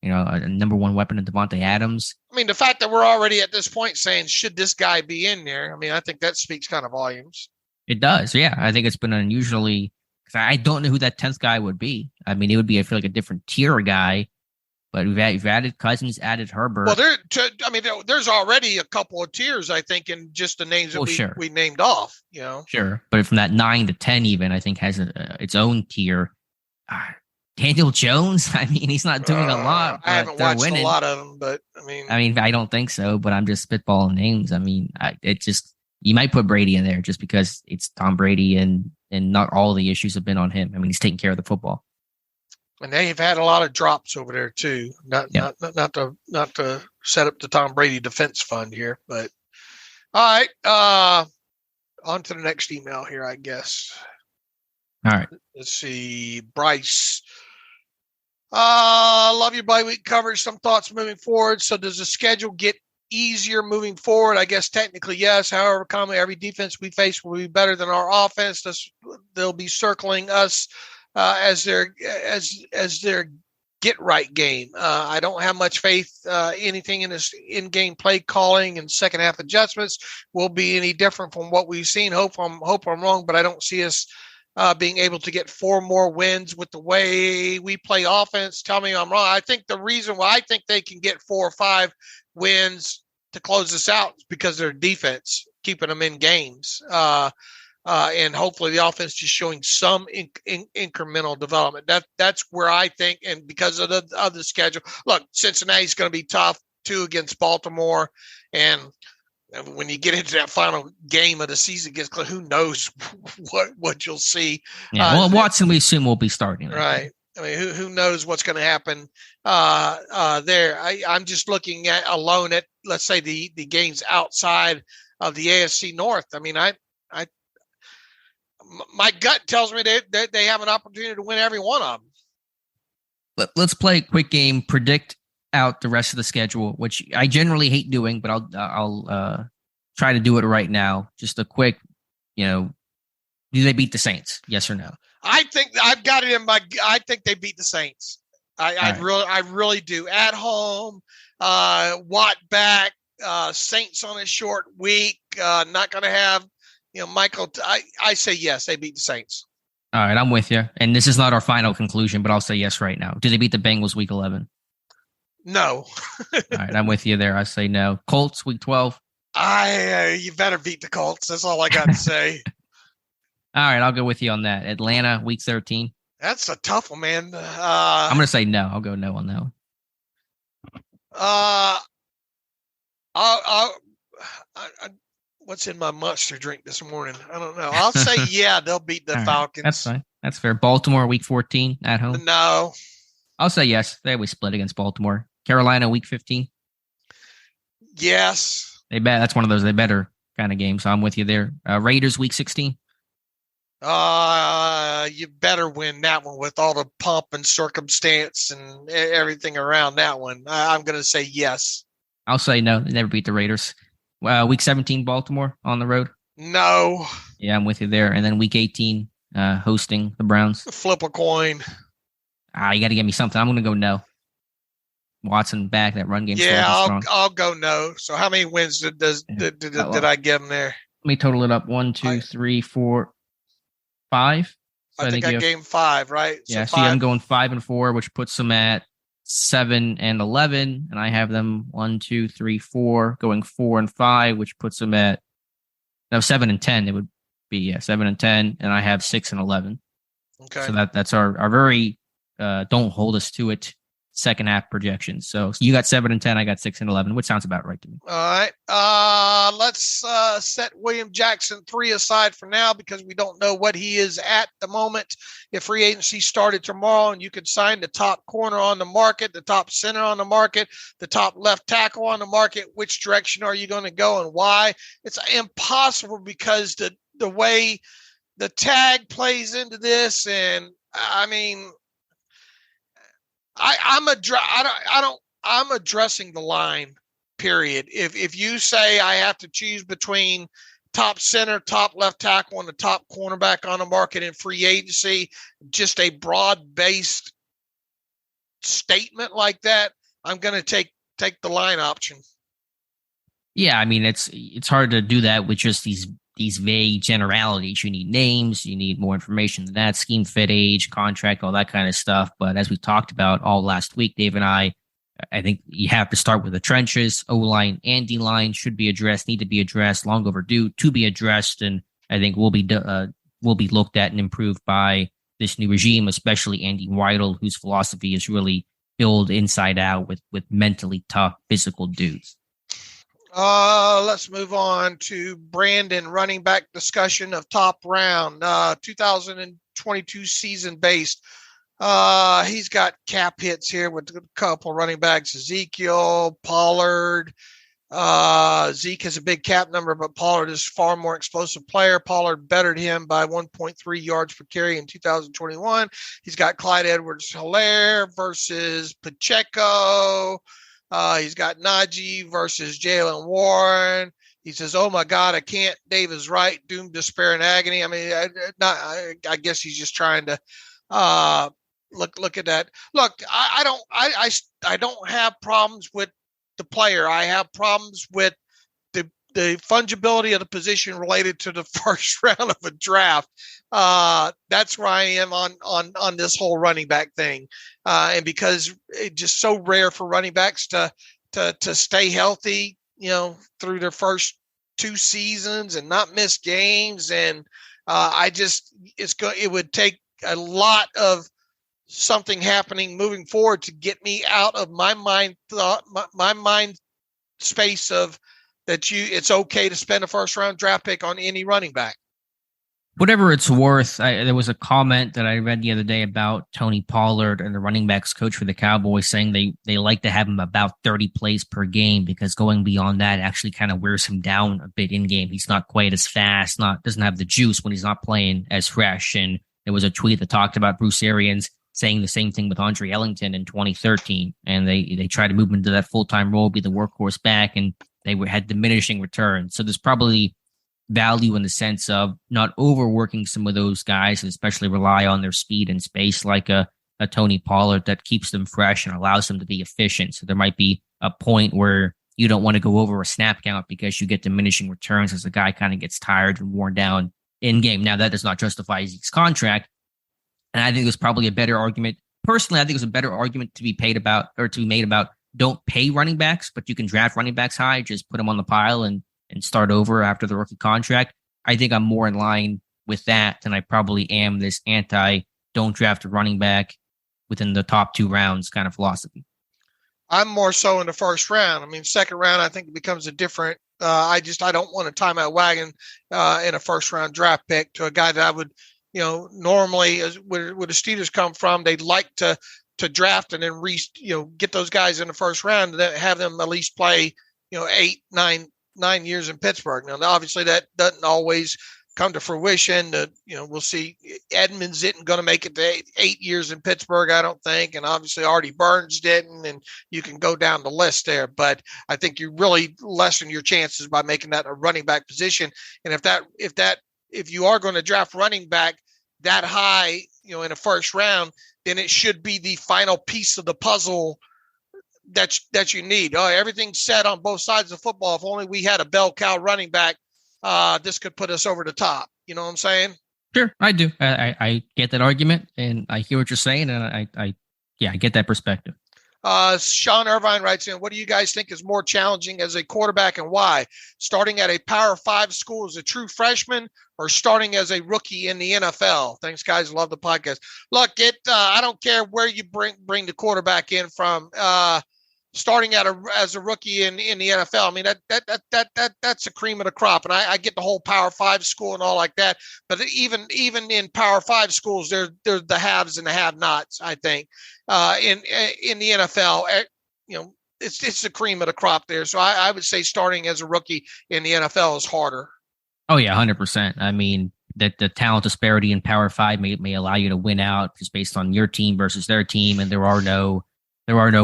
a number one weapon in Devontae Adams. I mean, the fact that we're already at this point saying should this guy be in there? I mean, I think that speaks kind of volumes. It does. Yeah, I think it's been unusually. I don't know who that 10th guy would be. I mean, it would be, I feel like, a different tier guy. But we've added Cousins, added Herbert. Well, there's already a couple of tiers, I think, in just the names that we named off. Sure, but from that 9 to 10, even I think has its own tier. Daniel Jones. I mean, he's not doing a lot. I haven't watched a lot of them, but I don't think so. But I'm just spitballing names. I mean, you might put Brady in there just because it's Tom Brady and not all the issues have been on him. I mean, he's taking care of the football. And they've had a lot of drops over there too. Not to set up the Tom Brady defense fund here, but all right. On to the next email here, I guess. All right. Let's see. Bryce. Love your bye week coverage. Some thoughts moving forward. So does the schedule get easier moving forward? I guess technically yes. However, every defense we face will be better than our offense. They'll be circling us as their get right game. I don't have much faith anything in this in-game play calling and second half adjustments will be any different from what we've seen. Hope I'm wrong, but I don't see us being able to get 4 more wins with the way we play offense. Tell me I'm wrong. I think the reason why I think they can get 4 or 5 wins to close this out is because their defense keeping them in games. And hopefully the offense just showing some incremental development. That's where I think, and because of the schedule, look, Cincinnati's going to be tough too against Baltimore. And when you get into that final game of the season against Cleveland, who knows what you'll see. Yeah, well, Watson, we assume will be starting. Right. I mean, who knows what's going to happen there. I'm just looking at alone at, let's say, the games outside of the AFC North. I mean, my gut tells me that they have an opportunity to win every one of them. Let's play a quick game, predict out the rest of the schedule, which I generally hate doing, but I'll try to do it right now. Just a quick, do they beat the Saints? Yes or no? I think I've got it in I think they beat the Saints. I really do. At home, Watt back, Saints on a short week, not going to have, Michael. I say yes, they beat the Saints. All right, I'm with you. And this is not our final conclusion, but I'll say yes right now. Do they beat the Bengals week 11? No. All right, I'm with you there. I say no. Colts week 12? You better beat the Colts. That's all I got to say. All right, I'll go with you on that. Atlanta week 13? That's a tough one, man. I'm going to say no. I'll go no on that one. What's in my monster drink this morning? I don't know. I'll say yeah, they'll beat the Falcons. That's fine. That's fair. Baltimore week 14 at home? No. I'll say yes. They always split against Baltimore. Carolina week 15? Yes. That's one of those they better kind of games. So I'm with you there. Raiders week 16? You better win that one with all the pomp and circumstance and everything around that one. I'm going to say yes. I'll say no. They never beat the Raiders. Week 17, Baltimore on the road? No. Yeah, I'm with you there. And then week 18, hosting the Browns. Flip a coin. You got to get me something. I'm going to go no. Watson back. That run game. Yeah, I'll go no. So how many wins did I give him there? Let me total it up. 1, 2, 3, 4, 5. So I think I gave him 5, right? Yeah, so I'm going 5 and 4, which puts them at 7 and 11, and I have them 1, 2, 3, 4, going 4 and 5, which puts them at 7 and 10. It would be 7 and 10, and I have 6 and 11. Okay, so that's our very don't hold us to it second half projections. So you got 7 and 10, I got 6 and 11, which sounds about right to me. All right. Let's set William Jackson 3 aside for now because we don't know what he is at the moment. If free agency started tomorrow and you could sign the top corner on the market, the top center on the market, the top left tackle on the market, which direction are you going to go and why? It's impossible because the way the tag plays into this, and I mean, I'm addressing the line, period. If you say I have to choose between top center, top left tackle, and the top cornerback on the market in free agency, just a broad-based statement like that, I'm going to take the line option. Yeah, I mean, it's hard to do that with just these vague generalities. You need names, you need more information than that, scheme fit, age, contract, all that kind of stuff. But as we talked about all last week, Dave and I think you have to start with the trenches. O-line and D-line should be addressed, need to be addressed, long overdue to be addressed. And I think will be looked at and improved by this new regime, especially Andy Weidel, whose philosophy is really build inside out with mentally tough, physical dudes. Let's move on to Brandon, running back discussion of top round, 2022 season based. He's got cap hits here with a couple running backs, Ezekiel, Pollard. Zeke has a big cap number, but Pollard is far more explosive player. Pollard bettered him by 1.3 yards per carry in 2021. He's got Clyde Edwards-Helaire versus Pacheco. He's got Najee versus Jalen Warren. He says, "Oh my God, I can't." Dave is right. Doom, despair, and agony. I mean, I guess he's just trying to look at that. Look, I don't have problems with the player. I have problems with the fungibility of the position related to the first round of a draft. That's where I am on this whole running back thing. And because it's just so rare for running backs to stay healthy, through their first 2 seasons and not miss games. And it would take a lot of something happening moving forward to get me out of my mind space of that it's okay to spend a first round draft pick on any running back. Whatever it's worth, there was a comment that I read the other day about Tony Pollard and the running backs coach for the Cowboys saying they like to have him about 30 plays per game because going beyond that actually kind of wears him down a bit in game. He's not quite as fast, doesn't have the juice when he's not playing as fresh. And there was a tweet that talked about Bruce Arians saying the same thing with Andre Ellington in 2013. And they tried to move him into that full-time role, be the workhorse back, and they had diminishing returns. So there's probably value in the sense of not overworking some of those guys, and especially rely on their speed and space like a Tony Pollard that keeps them fresh and allows them to be efficient. So there might be a point where you don't want to go over a snap count because you get diminishing returns as the guy kind of gets tired and worn down in game. Now, that does not justify Zeke's contract, And I think there's probably a better argument. Personally, I think there's a better argument to be made about don't pay running backs, but you can draft running backs high, just put them on the pile and start over after the rookie contract. I think I'm more in line with that than I probably am this don't draft a running back within the top 2 rounds kind of philosophy. I'm more so in the first round. I mean, second round, I think it becomes a different. I don't want to time out wagon in a first round draft pick to a guy that I would, normally where the Steelers come from, they'd like to draft and then get those guys in the first round and then have them at least play, 8, 9 years in Pittsburgh. Now, obviously that doesn't always come to fruition. We'll see. Edmonds isn't going to make it to 8 years in Pittsburgh, I don't think. And obviously Artie Burns didn't, and you can go down the list there. But I think you really lessen your chances by making that a running back position. And if you are going to draft running back that high, in a first round, then it should be the final piece of the puzzle that you need. Everything's set on both sides of football. If only we had a bell cow running back, this could put us over the top. You know what I'm saying? Sure, I do. I get that argument, and I hear what you're saying, and I get that perspective. Sean Irvine writes in, what do you guys think is more challenging as a quarterback and why? Starting at a Power 5 school as a true freshman or starting as a rookie in the NFL? Thanks, guys. Love the podcast. Look, I don't care where you bring the quarterback in from. Starting as a rookie in the NFL, I mean that's the cream of the crop, and I get the whole Power 5 school and all like that. But even in Power 5 schools, there's the haves and the have-nots. I think in the NFL, it's the cream of the crop there. So I would say starting as a rookie in the NFL is harder. Oh yeah, 100%. I mean that the talent disparity in Power 5 may allow you to win out just based on your team versus their team, and there are no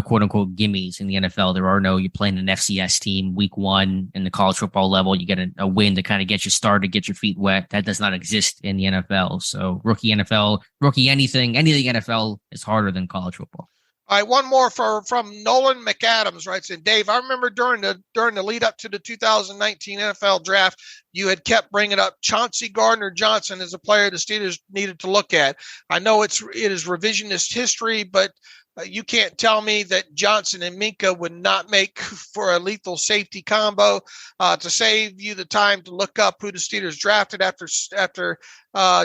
quote unquote gimmies in the NFL. You're playing an FCS team week 1 in the college football level. You get a win to kind of get you started, get your feet wet. That does not exist in the NFL. So rookie anything NFL is harder than college football. All right, one more from Nolan McAdams writes in, Dave, I remember during the lead up to the 2019 NFL draft, you had kept bringing up Chauncey Gardner-Johnson as a player the Steelers needed to look at. I know it is revisionist history, but you can't tell me that Johnson and Minka would not make for a lethal safety combo. To save you the time to look up who the Steelers drafted after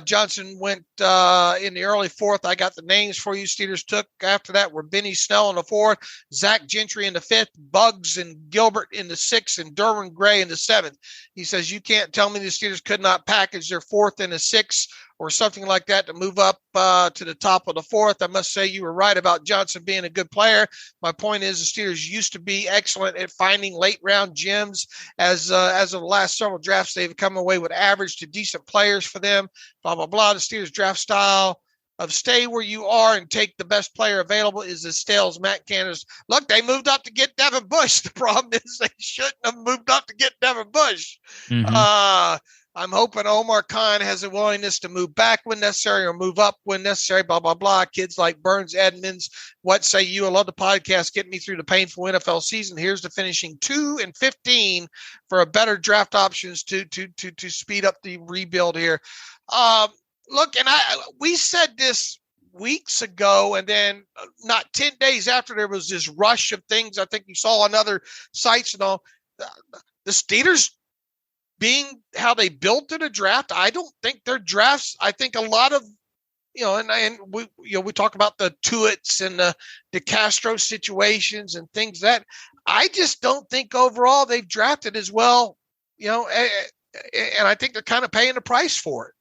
Johnson went in the early 4th, I got the names for you. Steelers took after that were Benny Snell in the 4th, Zach Gentry in the 5th, Buggs and Gilbert in the 6th, and Derwin Gray in the 7th. He says, you can't tell me the Steelers could not package their 4th and a 6th or something like that to move up to the top of the 4th. I must say you were right about Johnson being a good player. My point is the Steelers used to be excellent at finding late round gems. As of the last several drafts, they've come away with average to decent players for them. Blah, blah, blah. The Steelers draft style of stay where you are and take the best player available is as stale as Matt Canada's. Look, they moved up to get Devin Bush. The problem is they shouldn't have moved up to get Devin Bush. Mm-hmm. I'm hoping Omar Khan has a willingness to move back when necessary or move up when necessary, blah, blah, blah. Kids like Burns, Edmonds, what say you? I love the podcast. Get me through the painful NFL season. Here's the finishing 2-15 for a better draft options to speed up the rebuild here. Look, and we said this weeks ago, and then not 10 days after there was this rush of things. I think you saw on other sites and all. The Steelers being how they built in a draft, I don't think their drafts. I think a lot of, and we talk about the Tuitts and the Castro situations and things that I just don't think overall they've drafted as well, and I think they're kind of paying the price for it.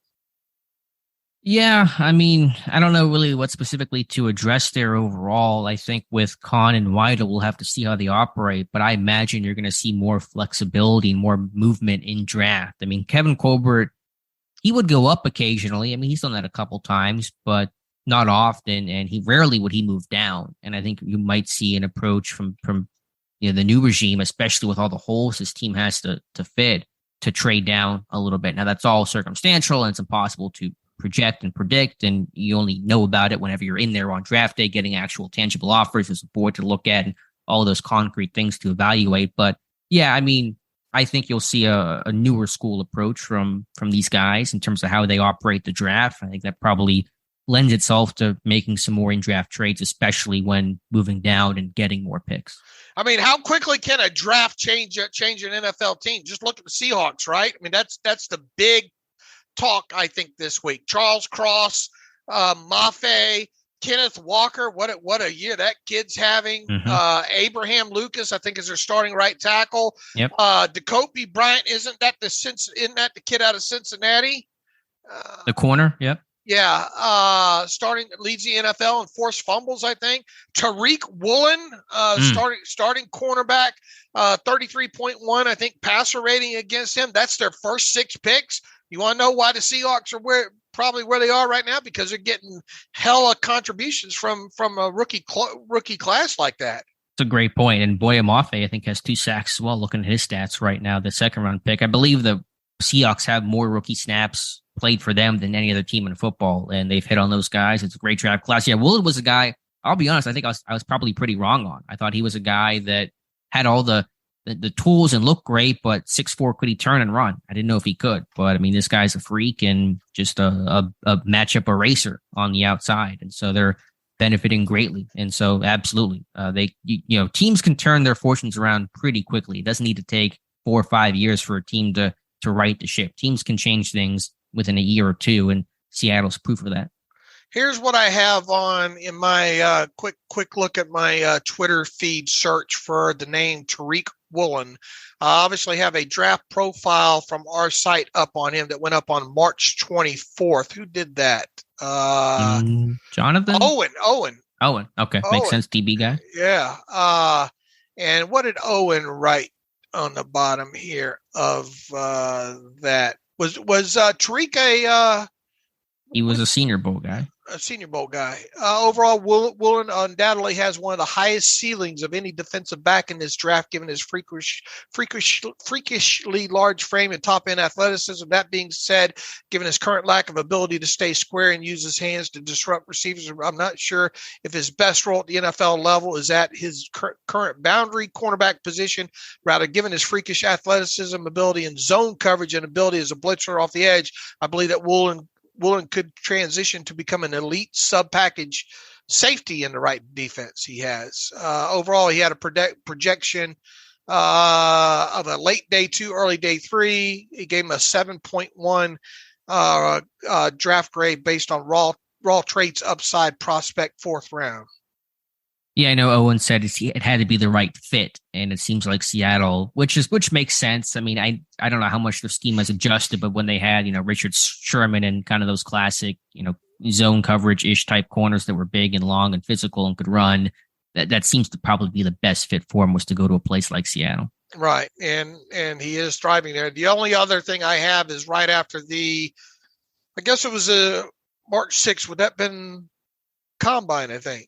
Yeah, I mean, I don't know really what specifically to address there overall. I think with Khan and Weidl, we'll have to see how they operate, but I imagine you're going to see more flexibility, more movement in draft. I mean, Kevin Colbert, he would go up occasionally. I mean, he's done that a couple times, but not often, and rarely would he move down. And I think you might see an approach from the new regime, especially with all the holes his team has to fit, to trade down a little bit. Now, that's all circumstantial, and it's impossible to project and predict, and you only know about it whenever you're in there on draft day, getting actual tangible offers as a board to look at and all those concrete things to evaluate. But yeah, I mean, I think you'll see a newer school approach from these guys in terms of how they operate the draft. I think that probably lends itself to making some more in-draft trades, especially when moving down and getting more picks. I mean, how quickly can a draft change an NFL team? Just look at the Seahawks, right? I mean, that's the big talk, I think, this week. Charles Cross, Mafe, Kenneth Walker, what a year that kid's having. Mm-hmm. Abraham Lucas, I think, is their starting right tackle. Yep. Jacoby Bryant, isn't that the kid out of Cincinnati? The corner, yep. Yeah, leads the NFL in forced fumbles, I think. Tariq Woolen, starting cornerback, 33.1, I think, passer rating against him. That's their first 6 picks. You want to know why the Seahawks are probably where they are right now? Because they're getting hella contributions from a rookie class like that. It's a great point. And Boye Mafe, I think, has 2 sacks as well, looking at his stats right now, the second-round pick. I believe the Seahawks have more rookie snaps played for them than any other team in football, and they've hit on those guys. It's a great draft class. Yeah, Woolen was a guy, I'll be honest, I think I was probably pretty wrong on. I thought he was a guy that had all the tools and looked great, but 6'4", could he turn and run? I didn't know if he could, but I mean, this guy's a freak and just a matchup eraser on the outside, and so they're benefiting greatly. And so absolutely, teams can turn their fortunes around pretty quickly. It doesn't need to take 4 or 5 years for a team to right the ship. Teams can change things within a year or two, and Seattle's proof of that. Here's what I have on in my quick look at my Twitter feed search for the name Tariq Woolen. I obviously have a draft profile from our site up on him that went up on March 24th. Who did that? Jonathan? Owen. Okay. Makes sense. DB guy. Yeah. And what did Owen write on the bottom here of that? Was Tariq he was a Senior Bowl guy. A Senior Bowl guy. Overall, Woolen undoubtedly has one of the highest ceilings of any defensive back in this draft, given his freakishly large frame and top-end athleticism. That being said, given his current lack of ability to stay square and use his hands to disrupt receivers, I'm not sure if his best role at the NFL level is at his current boundary cornerback position. Rather, given his freakish athleticism, ability in zone coverage, and ability as a blitzer off the edge, I believe that Woolen could transition to become an elite sub-package safety in the right defense he has. Overall, he had a projection of a late day 2, early day 3. He gave him a 7.1 draft grade based on raw traits, upside, prospect, 4th round. Yeah, I know Owen said it had to be the right fit, and it seems like Seattle, which makes sense. I mean, I don't know how much the scheme has adjusted, but when they had, Richard Sherman and kind of those classic, zone coverage-ish type corners that were big and long and physical and could run, that seems to probably be the best fit for him, was to go to a place like Seattle. Right, and he is thriving there. The only other thing I have is right after I guess it was March 6th. Would that have been Combine, I think?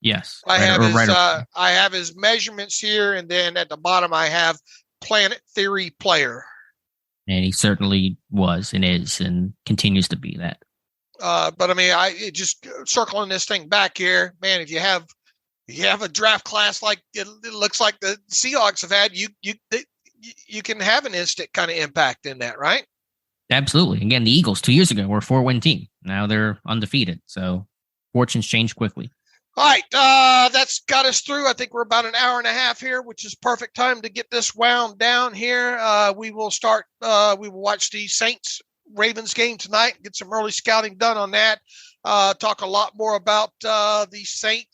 Yes. I have his measurements here, and then at the bottom I have Planet Theory player. And he certainly was and is and continues to be that. But I mean, just circling this thing back here, man, if you have a draft class like it looks like the Seahawks have had, you can have an instant kind of impact in that, right? Absolutely. Again, the Eagles 2 years ago were a 4-win team. Now they're undefeated. So fortunes change quickly. All right, that's got us through. I think we're about an hour and a half here, which is perfect time to get this wound down here. We will watch the Saints-Ravens game tonight, get some early scouting done on that. Talk a lot more about the Saints.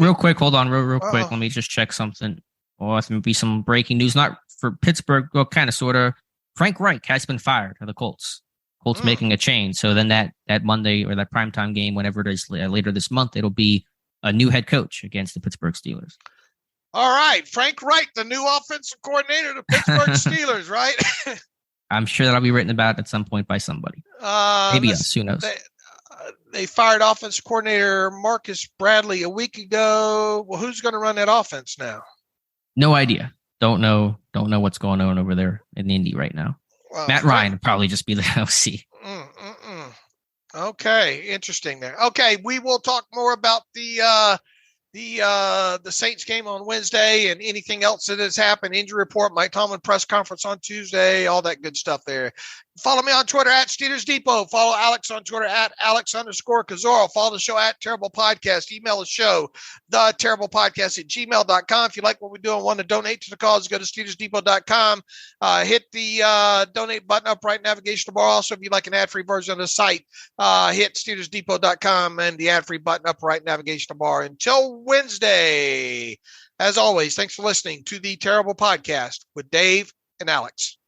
Real quick, hold on, real quick. Let me just check something. Oh, it's going to be some breaking news, not for Pittsburgh, well, kind of, sort of. Frank Reich has been fired for the Colts. Colts making a change. So then that Monday or that primetime game, whenever it is later this month, it'll be a new head coach against the Pittsburgh Steelers. All right. Frank Reich, the new offensive coordinator of the Pittsburgh Steelers, right? I'm sure that'll be written about at some point by somebody. Maybe us. Who knows? They fired offensive coordinator Marcus Bradley a week ago. Well, who's going to run that offense now? No idea. Don't know what's going on over there in Indy right now. Matt Ryan would probably just be the OC. Okay, interesting there. Okay, we will talk more about the the Saints game on Wednesday and anything else that has happened, injury report, Mike Tomlin press conference on Tuesday, all that good stuff there. Follow me on Twitter at Steelers Depot. Follow Alex on Twitter at Alex_Kozora. Follow the show at Terrible Podcast. Email the show, theterriblepodcast@gmail.com. If you like what we do and want to donate to the cause, go to SteelersDepot.com. Hit the donate button, upright navigation bar. Also, if you like an ad-free version of the site, hit SteelersDepot.com and the ad-free button, upright navigation bar. Until Wednesday, as always, thanks for listening to the Terrible Podcast with Dave and Alex.